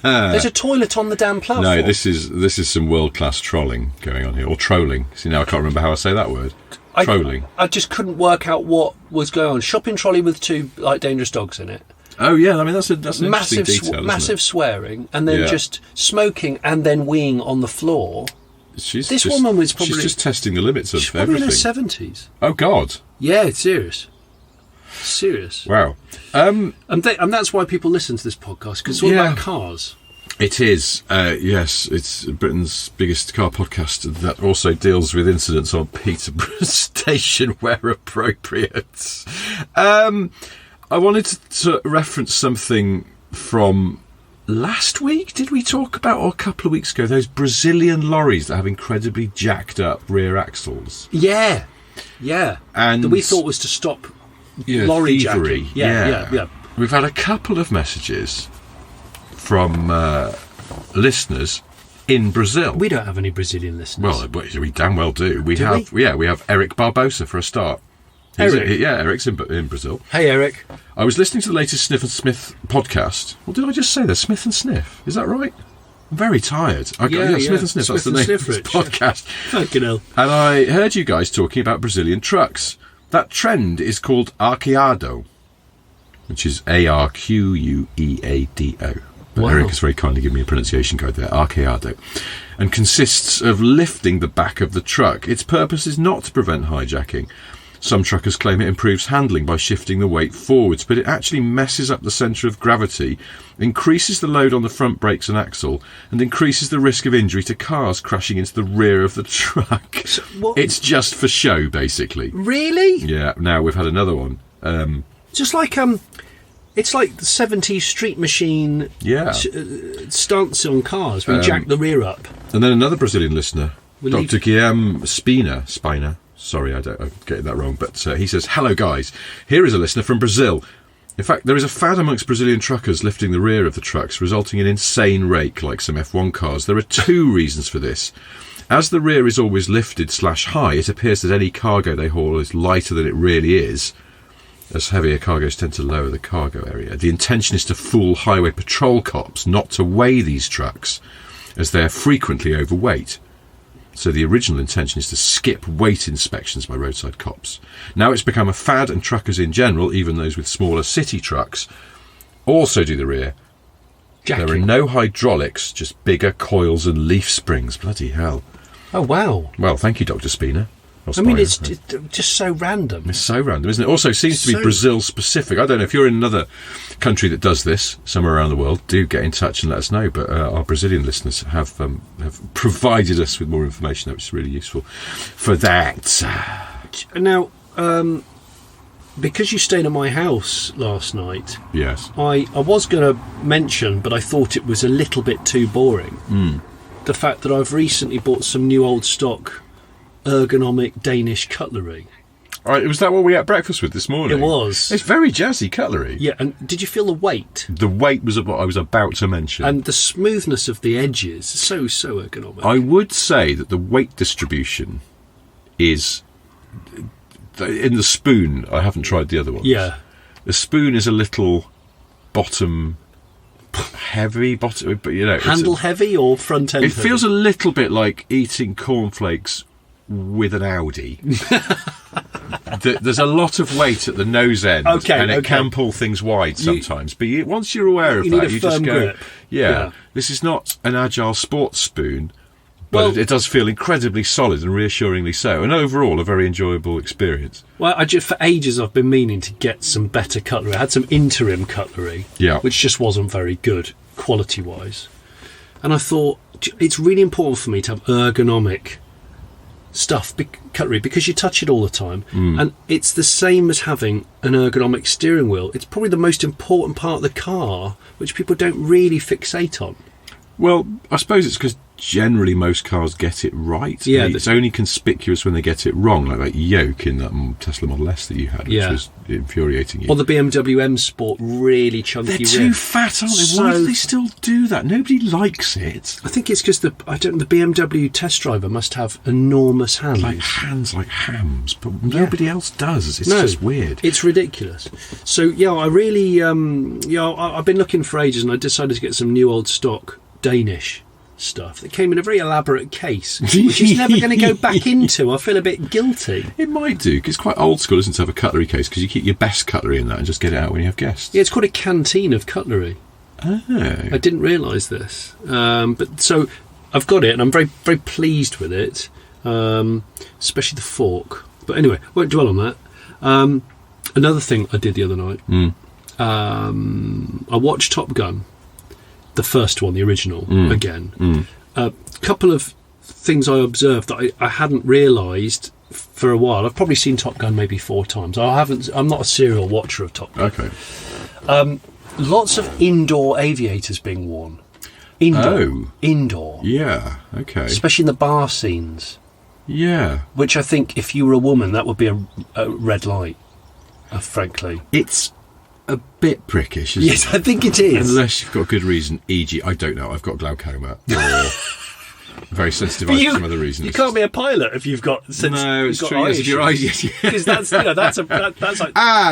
There's a toilet on the damn platform. No, this is some world-class trolling going on here, or trolling. See, now I can't remember how I say that word. Trolling. I just couldn't work out what was going on. Shopping trolley with 2 like dangerous dogs in it. Oh yeah, I mean that's an interesting detail. Massive swearing, and then just smoking, and then weeing on the floor. This woman was probably... She's just testing the limits of everything. She's probably in her 70s. Oh God. Yeah, it's serious. Wow. And that's why people listen to this podcast, because it's all about cars. It is. Yes, it's Britain's biggest car podcast that also deals with incidents on Peterborough Station where appropriate. I wanted to reference something from last week. Did we talk about, or a couple of weeks ago, those Brazilian lorries that have incredibly jacked up rear axles? Yeah. And that we thought was to stop lorry thievery. Jacking. Yeah. We've had a couple of messages from listeners in Brazil. We don't have any Brazilian listeners. Well, we damn well do. We have Eric Barbosa for a start. Eric's in Brazil. Hey, Eric. I was listening to the latest Sniff and Smith podcast. What did I just say there? Smith and Sniff. Is that right? I'm very tired. Smith and Sniff. That's the name of this podcast. Fucking hell. And I heard you guys talking about Brazilian trucks. That trend is called arqueado, which is ARQUEADO. But Eric has very kindly given me a pronunciation code there, arqueado, and consists of lifting the back of the truck. Its purpose is not to prevent hijacking. Some truckers claim it improves handling by shifting the weight forwards, but it actually messes up the centre of gravity, increases the load on the front brakes and axle, and increases the risk of injury to cars crashing into the rear of the truck. So it's just for show, basically. Really? Yeah. Now we've had another one. Just like it's like the 70s street machine stance on cars when you jack the rear up. And then another Brazilian listener, Dr. Guilherme Spina. Sorry, I'm getting that wrong, but he says, "Hello guys, here is a listener from Brazil. In fact, there is a fad amongst Brazilian truckers lifting the rear of the trucks, resulting in insane rake like some F1 cars. There are 2 reasons for this. As the rear is always lifted /high, it appears that any cargo they haul is lighter than it really is, as heavier cargoes tend to lower the cargo area. The intention is to fool highway patrol cops not to weigh these trucks, as they are frequently overweight. So the original intention is to skip weight inspections by roadside cops. Now it's become a fad, and truckers in general, even those with smaller city trucks, also do the rear. Jacking. There are no hydraulics, just bigger coils and leaf springs. Bloody hell. Oh, wow. Well, thank you, Dr. Spina. I mean, it's just so random. It's so random, isn't it? Also, it seems to be Brazil-specific. I don't know, if you're in another country that does this, somewhere around the world, do get in touch and let us know. But our Brazilian listeners have provided us with more information, which is really useful for that. Now, because you stayed at my house last night, yes, I was going to mention, but I thought it was a little bit too boring. the fact that I've recently bought some new old stock ergonomic Danish cutlery. All right, was that what we had breakfast with this morning? It was. It's very jazzy cutlery. Yeah, and did you feel the weight? The weight was what I was about to mention. And the smoothness of the edges. So ergonomic. I would say that the weight distribution is... In the spoon, I haven't tried the other ones. Yeah. The spoon is a little bottom heavy, but you know... Handle heavy or front end It heavy? feels a little bit like eating cornflakes with an Audi. There's a lot of weight at the nose end, and it can pull things wide sometimes. But once you're aware of that, you just go, grip. yeah, this is not an agile sports spoon, but it does feel incredibly solid and reassuringly so. And overall, a very enjoyable experience. Well, for ages I've been meaning to get some better cutlery. I had some interim cutlery, which just wasn't very good quality-wise. And I thought, it's really important for me to have ergonomic cutlery, because you touch it all the time, and it's the same as having an ergonomic steering wheel. It's probably the most important part of the car, which people don't really fixate on. Well, I suppose it's because generally most cars get it right. Yeah, it's only conspicuous when they get it wrong, like that yoke in that Tesla Model S that you had, which was infuriating you. Or the BMW M Sport, really chunky They're rear. too fat, aren't they? Why do they still do that? Nobody likes it. I think it's because the BMW test driver must have enormous hands. Like hands like hams, but nobody else does. It's just weird. It's ridiculous. So, I really... I've been looking for ages, and I decided to get some new old stock Danish stuff that came in a very elaborate case, which is never going to go back into. I feel a bit guilty. It might do, because it's quite old school, isn't it, to have a cutlery case, because you keep your best cutlery in that and just get it out when you have guests. Yeah, it's called a canteen of cutlery. Oh. I didn't realise this. But so I've got it, and I'm very, very pleased with it, especially the fork. But anyway, won't dwell on that. Another thing I did the other night, I watched Top Gun. The first one, the original, again. A couple of things I observed that I hadn't realised for a while. I've probably seen Top Gun maybe 4 times. I'm not a serial watcher of Top Gun. Okay. Lots of indoor aviators being worn. Indoor. Yeah, okay. Especially in the bar scenes. Yeah. Which I think, if you were a woman, that would be a red light, frankly. It's a bit prickish, isn't it? I think it is. Unless you've got good reason, e.g., I don't know, I've got glaucoma, or very sensitive eyes for some other reasons. You can't be a pilot if you've got... No, it's true, yes, if your eyes... Because that's like...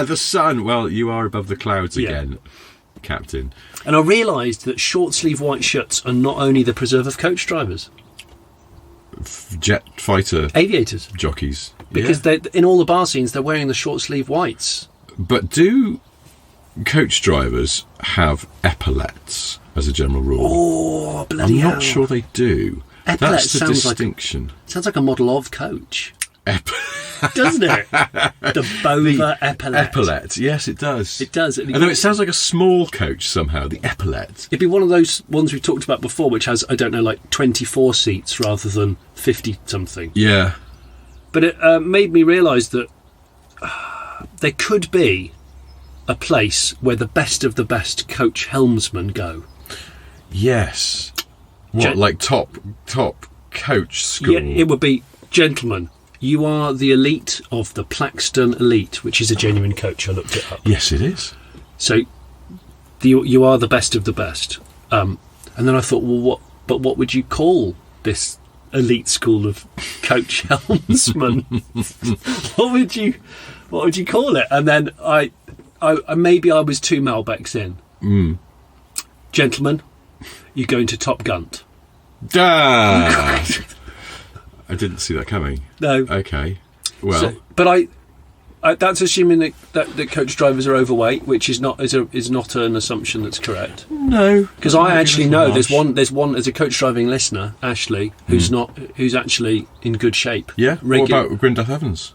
the sun! Well, you are above the clouds again, Captain. And I realised that short-sleeve white shirts are not only the preserve of coach drivers. Jet fighter... Aviators. Jockeys. Because in all the bar scenes, they're wearing the short-sleeve whites. But do coach drivers have epaulets as a general rule? Oh, bloody hell. I'm not sure they do. Epaulets. That's the distinction. Sounds like a model of coach. Doesn't it? The Bova epaulette. Epaulette, yes, it does. It does. Although it sounds like a small coach somehow, the epaulette. It'd be one of those ones we've talked about before, which has, I don't know, like 24 seats rather than 50-something. Yeah. But it made me realise that there could be a place where the best of the best coach helmsmen go. Yes. What, like top coach school? Yeah, it would be, gentlemen, you are the elite of the Plaxton Elite, which is a genuine coach. I looked it up. Yes, it is. So you are the best of the best. And then I thought, well, what would you call this elite school of coach helmsmen? What would you call it? And then I maybe I was 2 Malbecs in. Gentlemen, you're going to Top Gun. I didn't see that coming. No. Okay. Well, but I that's assuming that coach drivers are overweight, which is not an assumption that's correct. No, because I actually know there's one as a coach driving listener, Ashley, who's actually in good shape. Yeah. What about Grindath Evans?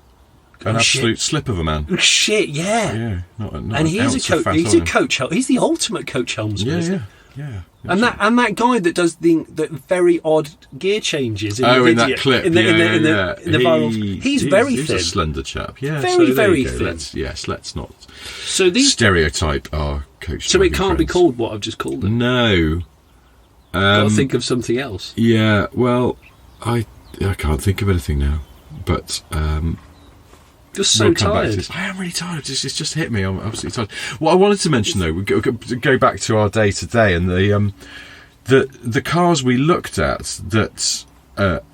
An absolute slip of a man. Shit, yeah. Yeah. Not and he's a coach. He's a coach. He's the ultimate coach helmsman. Yeah, isn't yeah. he? Yeah, and that guy that does the very odd gear changes in the video, in that clip, in the viral, he's very thin. He's a slender chap, yeah, very thin. Let's not stereotype our coach. So it can't be called what I've just called it. No, Got to think of something else. Yeah, well, I can't think of anything now. But just so tired. I am really tired. It's just hit me. I'm absolutely tired. What I wanted to mention though, we go back to our day today, and the cars we looked at that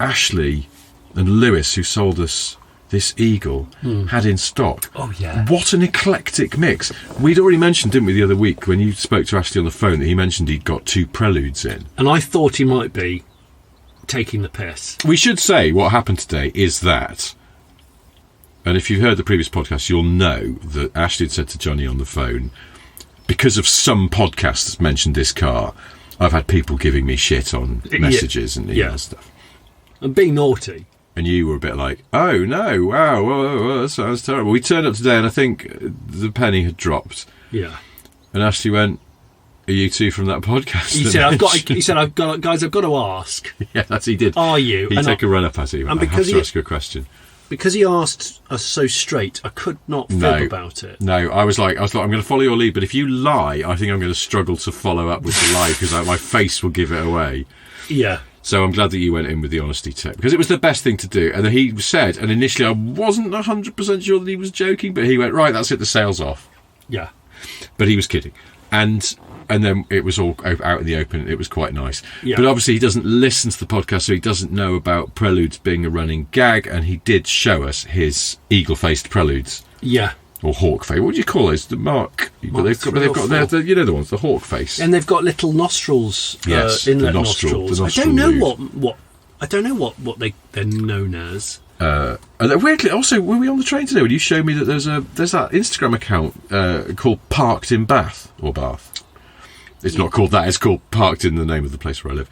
Ashley and Lewis, who sold us this Eagle, had in stock. Oh yeah. What an eclectic mix. We'd already mentioned, didn't we, the other week when you spoke to Ashley on the phone, that he mentioned he'd got 2 Preludes in. And I thought he might be taking the piss. We should say what happened today is that, and if you've heard the previous podcast, you'll know that Ashley had said to Johnny on the phone, because of some podcast that's mentioned this car, I've had people giving me shit on messages and email stuff. And being naughty. And you were a bit like, oh no, wow, whoa, that sounds terrible. We turned up today and I think the penny had dropped. Yeah. And Ashley went, are you two from that podcast? He said, I've got, guys, I've got to ask. Yeah, that's he did. Are you? He took a run up at you. And because I have to ask you a question. Because he asked us so straight, I could not fib about it. No, I was like, I'm going to follow your lead, but if you lie, I think I'm going to struggle to follow up with the lie because my face will give it away. Yeah. So I'm glad that you went in with the honesty tip, because it was the best thing to do. And then he said, and initially I wasn't 100% sure that he was joking, but he went, right, that's it, the sale's off. Yeah. But he was kidding. And then it was all out in the open. It was quite nice. Yeah. But obviously he doesn't listen to the podcast, so he doesn't know about Preludes being a running gag, and he did show us his eagle-faced Preludes. Yeah. Or hawk face. What do you call those? The Mark. They've got you know the ones, the hawk face. And they've got little nostrils. Yes, inlet the nostrils. I don't know what. I don't know what they're known as. And weirdly, also, were we on the train today when you showed me that there's that Instagram account called Parked in Bath or Bath? It's not called that. It's called Parked in the name of the place where I live.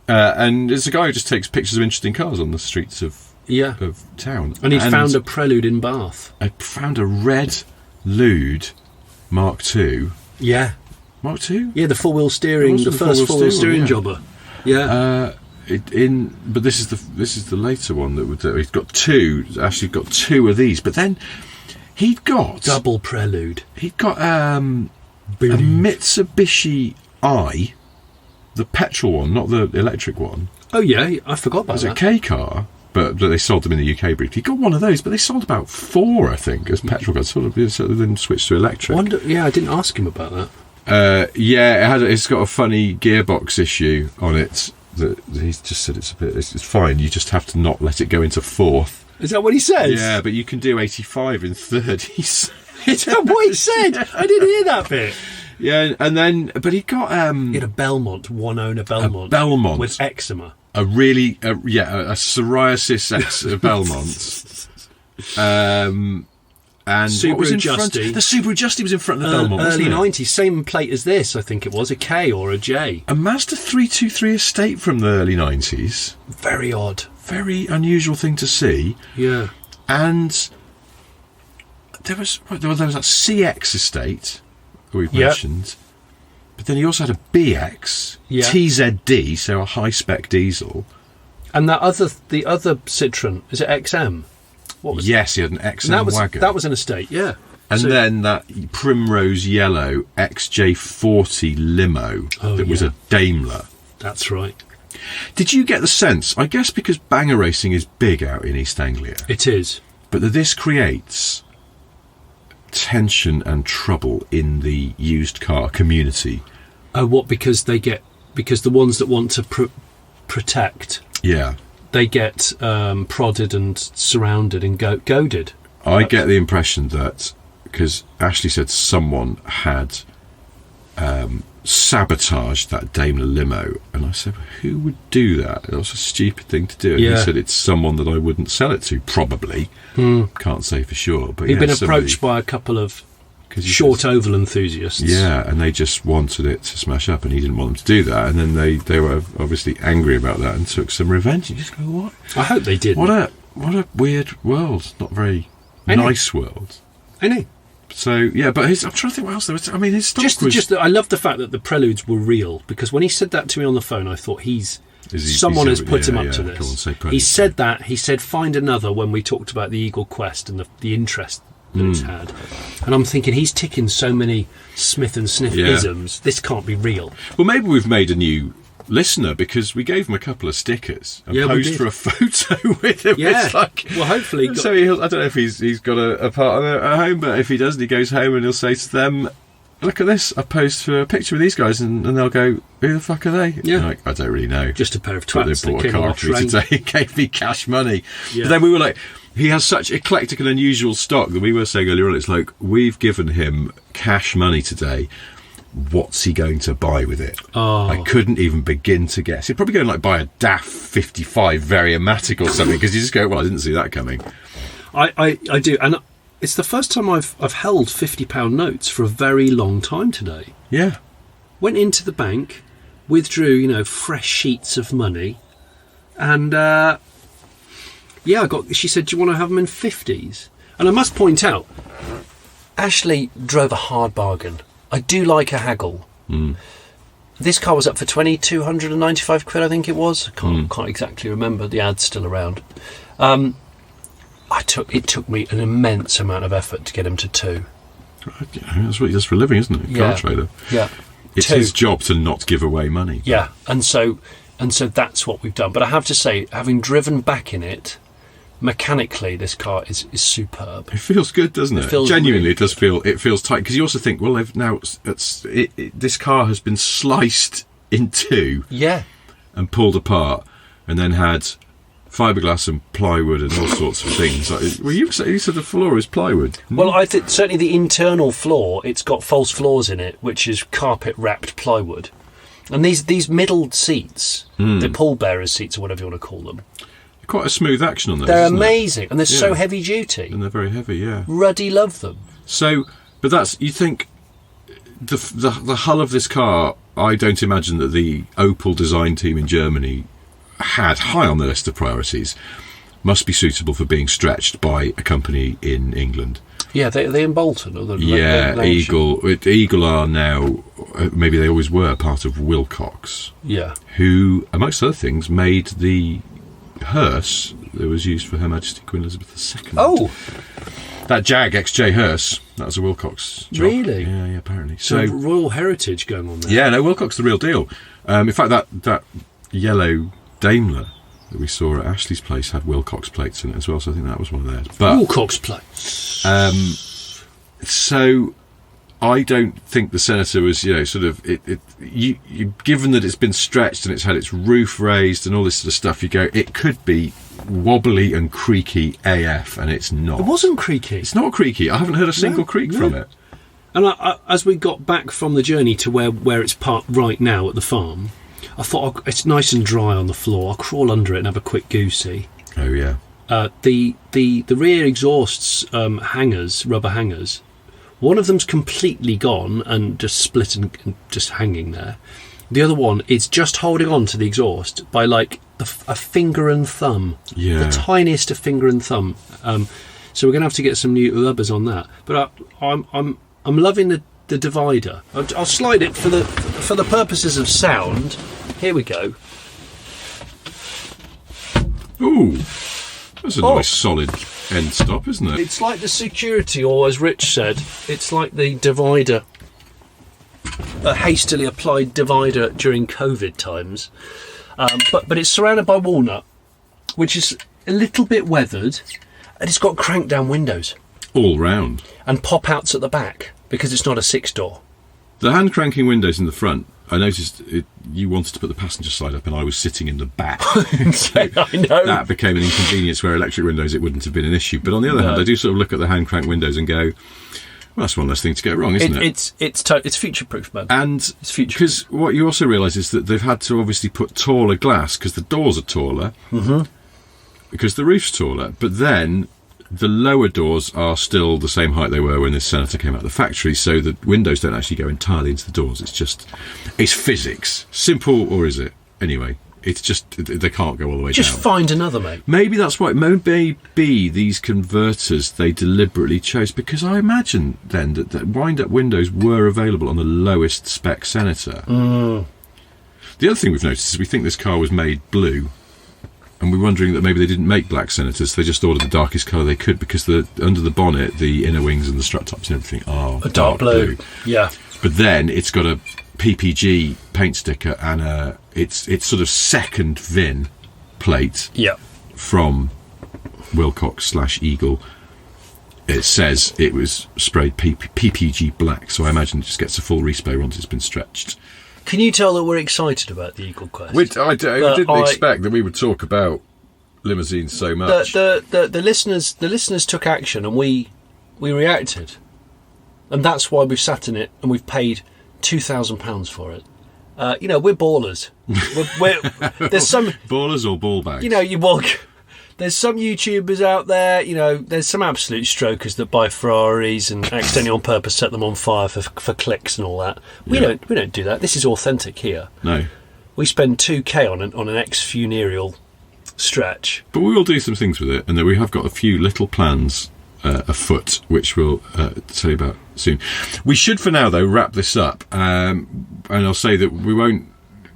And it's a guy who just takes pictures of interesting cars on the streets of town. And he's found a Prelude in Bath. I found a red Lude Mark II. Yeah. Mark II? Yeah, the four-wheel steering, the first four-wheel steering jobber. Yeah. But this is the later one that he's got two. Actually, got 2 of these. But then he'd got double Prelude. He'd got a Mitsubishi I, the petrol one, not the electric one. Oh yeah, I forgot about that. It was a K car. But they sold them in the UK briefly. He got one of those, but they sold about 4, I think, as petrol cars. Sort of then switched to electric. I didn't ask him about that. It's got a funny gearbox issue on it. That he's just said it's fine. You just have to not let it go into 4th. Is that what he says? Yeah, but you can do 85 in 30s. Is that what he said? I didn't hear that bit. Yeah, and then but he got he had a Belmont, one owner Belmont, with eczema. A psoriasis Belmont. And Subaru what was in Justy. front? The Subaru Justy was in front of the Belmont, early wasn't it? 90s, same plate as this, I think it was, a K or a J. A Mazda 323 estate from the early 90s. Very odd. Very unusual thing to see. Yeah. And there was that CX estate we've mentioned. But then he also had a BX, TZD, so a high-spec diesel. And the other Citroen, is it XM? Yes, he had an XM wagon. That was an estate, yeah. And then that primrose yellow XJ40 limo was a Daimler. That's right. Did you get the sense, I guess because banger racing is big out in East Anglia. It is. But that this creates tension and trouble in the used car community. Oh, what? Because the ones that want to protect, they get prodded and surrounded and goaded. I get the impression that because Ashley said someone had sabotaged that Daimler limo, and I said, who would do that? That was a stupid thing to do. And he said it's someone that I wouldn't sell it to, probably. Can't say for sure. But he'd been approached by a couple of short oval enthusiasts. Yeah, and they just wanted it to smash up, and he didn't want them to do that. And then they were obviously angry about that and took some revenge. You just go, what? I hope they did. What a weird world. Not very nice world. I know. So yeah, but I'm trying to think what else there was. I mean, his stock was I love the fact that the Preludes were real, because when he said that to me on the phone, I thought someone has put him up to this. He said that. He said find another when we talked about the Eagle Quest and the interest that it's had, and I'm thinking he's ticking so many Smith and Sniff isms. This can't be real. Well, maybe we've made a new listener, because we gave him a couple of stickers and Yeah, we posed did. for a photo with him. Yeah. It's like, Well, hopefully. so I don't know if he's got a partner at home, but if he doesn't, he goes home and he'll say to them, "Look at this! I posed for a picture with these guys," and they'll go, "Who the fuck are they?" Yeah. And I don't really know. Just a pair of But twats they that bought a came on car a for me train. today. He gave me cash money. Yeah. But then we were like, he has such eclectic and unusual stock that we were saying earlier on, it's like, we've given him cash money today. What's he going to buy with it? Oh. I couldn't even begin to guess. He'd probably go and like buy a DAF 55 Variamatic or something, because you just go, well, I didn't see that coming. I do, and it's the first time I've held £50 notes for a very long time today. Yeah. Went into the bank, withdrew, fresh sheets of money, and she said, "Do you want to have them in 50s?" And I must point out, Ashley drove a hard bargain. I do like a haggle. This car was up for £2,295, I think it was. I can't exactly remember. The ad's still around. It took me an immense amount of effort to get him to 2. That's what he does for a living, isn't it? Yeah. Car trader. Yeah. It's 2. his job to not give away money. Yeah, and so that's what we've done. But I have to say, having driven back in it, mechanically, this car is superb. It feels good, doesn't it? feels Genuinely, really it does feel. It feels tight, because you also think, well, this car has been sliced in two Yeah. and pulled apart, and then had fiberglass and plywood and all sorts of things. Well, you said the floor is plywood. Well, I think certainly the internal floor, it's got false floors in it, which is carpet wrapped plywood. And these middle seats, the pallbearers seats or whatever you want to call them, Quite a smooth action on those. they're isn't it? amazing, and they're so Yeah. heavy duty. And they're very heavy, yeah. Ruddy love them. So, but that's, you think, the hull of this car, I don't imagine that the Opel design team in Germany had high on the list of priorities. Must be suitable for being stretched by a company in England. Yeah, they in Bolton or the Yeah, Eagle are now, maybe they always were, part of Wilcox, Yeah. who, amongst other things, made the hearse that was used for Her Majesty Queen Elizabeth II. Oh, That Jag XJ hearse, that was a Wilcox job. Really? Yeah, apparently. so So, royal heritage going on there. yeah, no, Wilcox the real deal. In fact, that yellow Daimler that we saw at Ashley's place had Wilcox plates in it as well, so I think that was one of theirs. But Wilcox plates. so I don't think the Senator was, sort of given that it's been stretched and it's had its roof raised and all this sort of stuff, you go, it could be wobbly and creaky AF, and it's not. It wasn't creaky. It's not creaky. I haven't heard a single creak from it. And I, as we got back from the journey to where it's parked right now at the farm, I thought, it's nice and dry on the floor. I'll crawl under it and have a quick goosey. Oh yeah. The rear exhaust's hangers, rubber hangers, one of them's completely gone and just split and just hanging there. The other one is just holding on to the exhaust by like a finger and thumb. Yeah. The tiniest of finger and thumb. So we're going to have to get some new rubbers on that. But I'm loving the divider. I'll slide it for the purposes of sound. Here we go. Ooh, that's a nice solid end stop, isn't it? It's like the security, or as Rich said, it's like the divider, a hastily applied divider during COVID times. But it's surrounded by walnut, which is a little bit weathered, and it's got crank down windows All round. and pop outs at the back because it's not a 6-door. The hand cranking windows in the front, I noticed you wanted to put the passenger side up and I was sitting in the back. So I know. that became an inconvenience where electric windows, it wouldn't have been an issue. But on the other hand, I do sort of look at the hand crank windows and go, well, that's one less thing to get wrong, isn't it? It's future-proof, man. And It's future. because what you also realise is that they've had to obviously put taller glass because the doors are taller, because the roof's taller. But then the lower doors are still the same height they were when this Senator came out of the factory, so the windows don't actually go entirely into the doors. It's physics. Simple, or is it? Anyway, it's just, they can't go all the way Just down. find another, mate. Maybe that's why. Maybe these converters they deliberately chose, because I imagine then that wind-up windows were available on the lowest spec Senator. The other thing we've noticed is we think this car was made blue, and we're wondering that maybe they didn't make black Senators. They just ordered the darkest colour they could, because under the bonnet, the inner wings and the strut tops and everything are A dark blue. Yeah. but then it's got a PPG paint sticker and it's sort of second VIN plate from Wilcox/Eagle. It says it was sprayed PPG black, so I imagine it just gets a full respray once it's been stretched. Can you tell that we're excited about the Eagle Quest? I didn't expect that we would talk about limousines so much. The listeners took action, and we reacted, and that's why we've sat in it and we've paid £2,000 for it. We're ballers. There's some ballers or ball bags. You walk. There's some YouTubers out there, there's some absolute strokers that buy Ferraris and accidentally on purpose set them on fire for clicks and all that. We don't do that. This is authentic here. No. We spend 2k on an ex-funereal stretch. But we will do some things with it, and then we have got a few little plans afoot, which we'll tell you about soon. We should, for now, though, wrap this up, and I'll say that we won't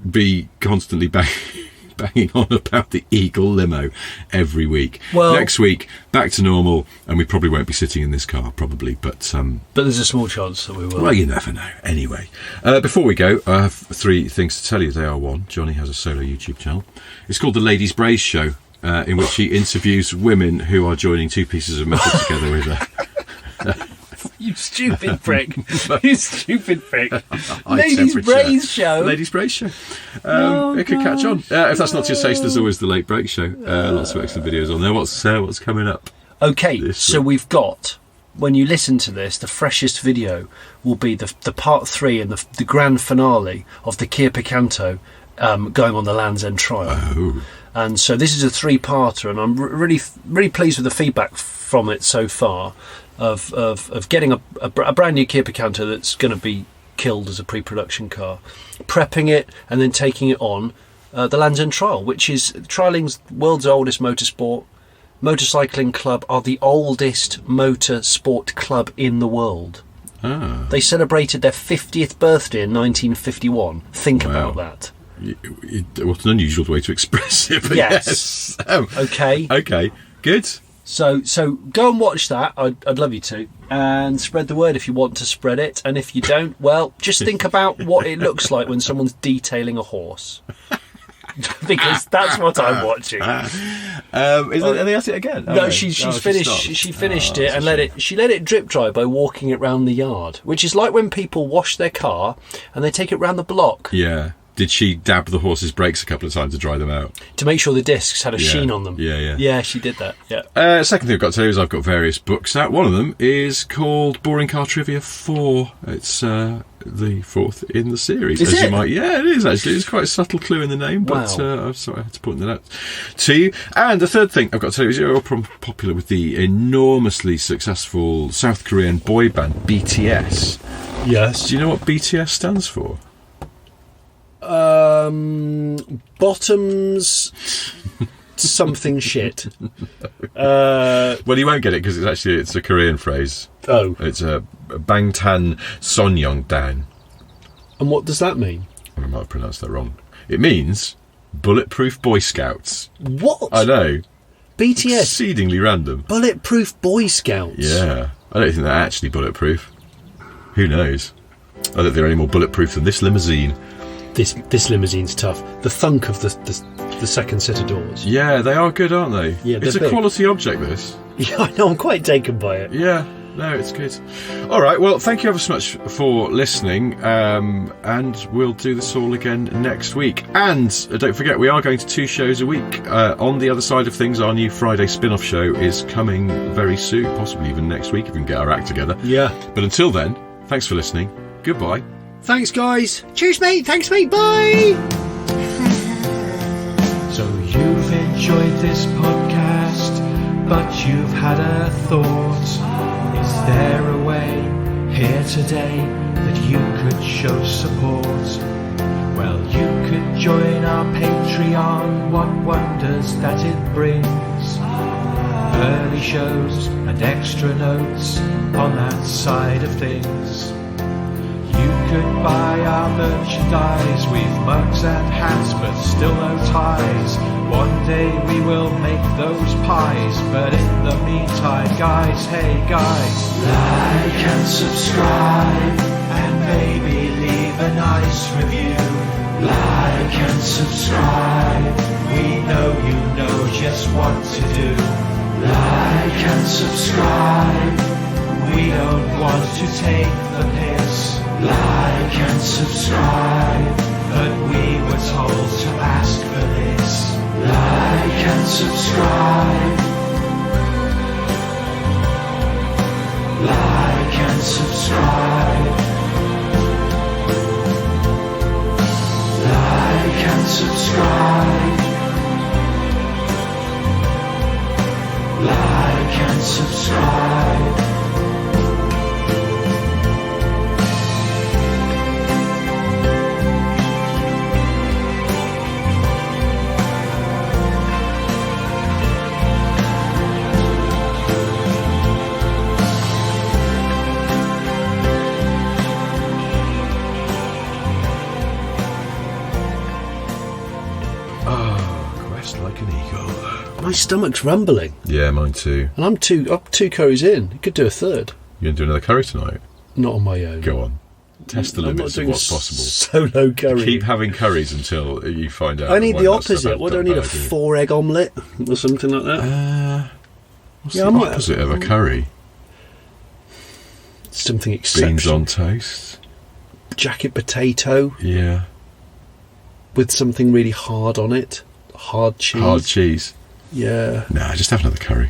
be constantly banging on about the Eagle limo every week. Well, next week, back to normal, and we probably won't be sitting in this car, probably, but there's a small chance that we will. Well, you never know. Anyway, before we go, I have 3 things to tell you. They are: 1, Johnny has a solo YouTube channel. It's called The Ladies Braise Show, in which he interviews women who are joining 2 pieces of metal together with a... You stupid prick. You stupid prick. Ladies Braise Show. Ladies Braise Show. It could catch on. If that's not your taste, there's always the Late Break Show. Lots of excellent videos on there. What's coming up? Okay, so we've got, when you listen to this, the freshest video will be the part 3 and the grand finale of the Kia Picanto going on the Land's End trial. Oh. And so this is a 3-parter, and I'm really pleased with the feedback from it so far. Of getting a brand new Kia Picanto that's going to be killed as a pre-production car, prepping it and then taking it on the Land's End Trial, which is trialling's world's oldest motorsport. Motorcycling Club are the oldest motorsport club in the world. Ah. They celebrated their 50th birthday in 1951. Think about that. What an unusual way to express it. But yes. Okay. Good. So go and watch that. I'd love you to, and spread the word if you want to spread it. And if you don't, well, just think about what it looks like when someone's detailing a horse, because that's what I'm watching. Are they at it again? No, she's finished. She finished it and let it drip dry by walking it round the yard, which is like when people wash their car and they take it round the block. Yeah. Did she dab the horse's brakes a couple of times to dry them out? To make sure the discs had a sheen on them. Yeah. Yeah, she did that, yeah. Second thing I've got to tell you is I've got various books out. One of them is called Boring Car Trivia 4. It's the 4th in the series. Is it? Yeah, it is, actually. It's quite a subtle clue in the name, but wow. I'm sorry I had to point that out to you. And the third thing I've got to tell you is you're popular with the enormously successful South Korean boy band BTS. Yes. Do you know what BTS stands for? Bottoms something shit. Well, you won't get it because it's a Korean phrase. Oh. It's a Bangtan Sonyeongdan. And what does that mean? I might have pronounced that wrong. It means Bulletproof Boy Scouts. What? I know. BTS? Exceedingly random. Bulletproof Boy Scouts? Yeah. I don't think they're actually bulletproof. Who knows? I don't think they're any more bulletproof than this limousine. This limousine's tough. The thunk of the second set of doors. Yeah, they are good, aren't they? Yeah, it's a big quality object, this. Yeah, I know. I'm quite taken by it. Yeah, no, it's good. All right, well, thank you ever so much for listening, and we'll do this all again next week. And don't forget, we are going to 2 shows a week. On the Other Side of Things, our new Friday spin-off show is coming very soon, possibly even next week if we can get our act together. Yeah. But until then, thanks for listening. Goodbye. Thanks, guys. Cheers, mate. Thanks, mate. Bye. So you've enjoyed this podcast, but you've had a thought. Is there a way here today that you could show support? Well, you could join our Patreon. What wonders that it brings. Early shows and extra notes on that side of things. You could buy our merchandise, we've mugs and hats, but still no ties. One day we will make those pies, but in the meantime, guys, hey guys, like and subscribe, and maybe a nice review. Like and subscribe. We know you know just what to do. Like and subscribe. We don't want to take the piss. Like and subscribe. But we were told to ask for this. Like and subscribe. Like and subscribe. Like and subscribe. Like and subscribe. Like an eagle. My stomach's rumbling, Yeah, mine too. and I'm two curries in. You could do a third. You gonna do another curry tonight? Not on my own. Go on. Test the I'm not limits of doing what's possible. Solo curry. Keep having curries until you find out. I need when the that's opposite. about What do I need? A bad idea. 4-egg omelette or something like that? What's Yeah, the I might- opposite of a curry? Something Beans exceptional. on toast. Jacket potato Yeah. with something really hard on it. Hard cheese. Hard cheese. Yeah. Nah, just have another curry.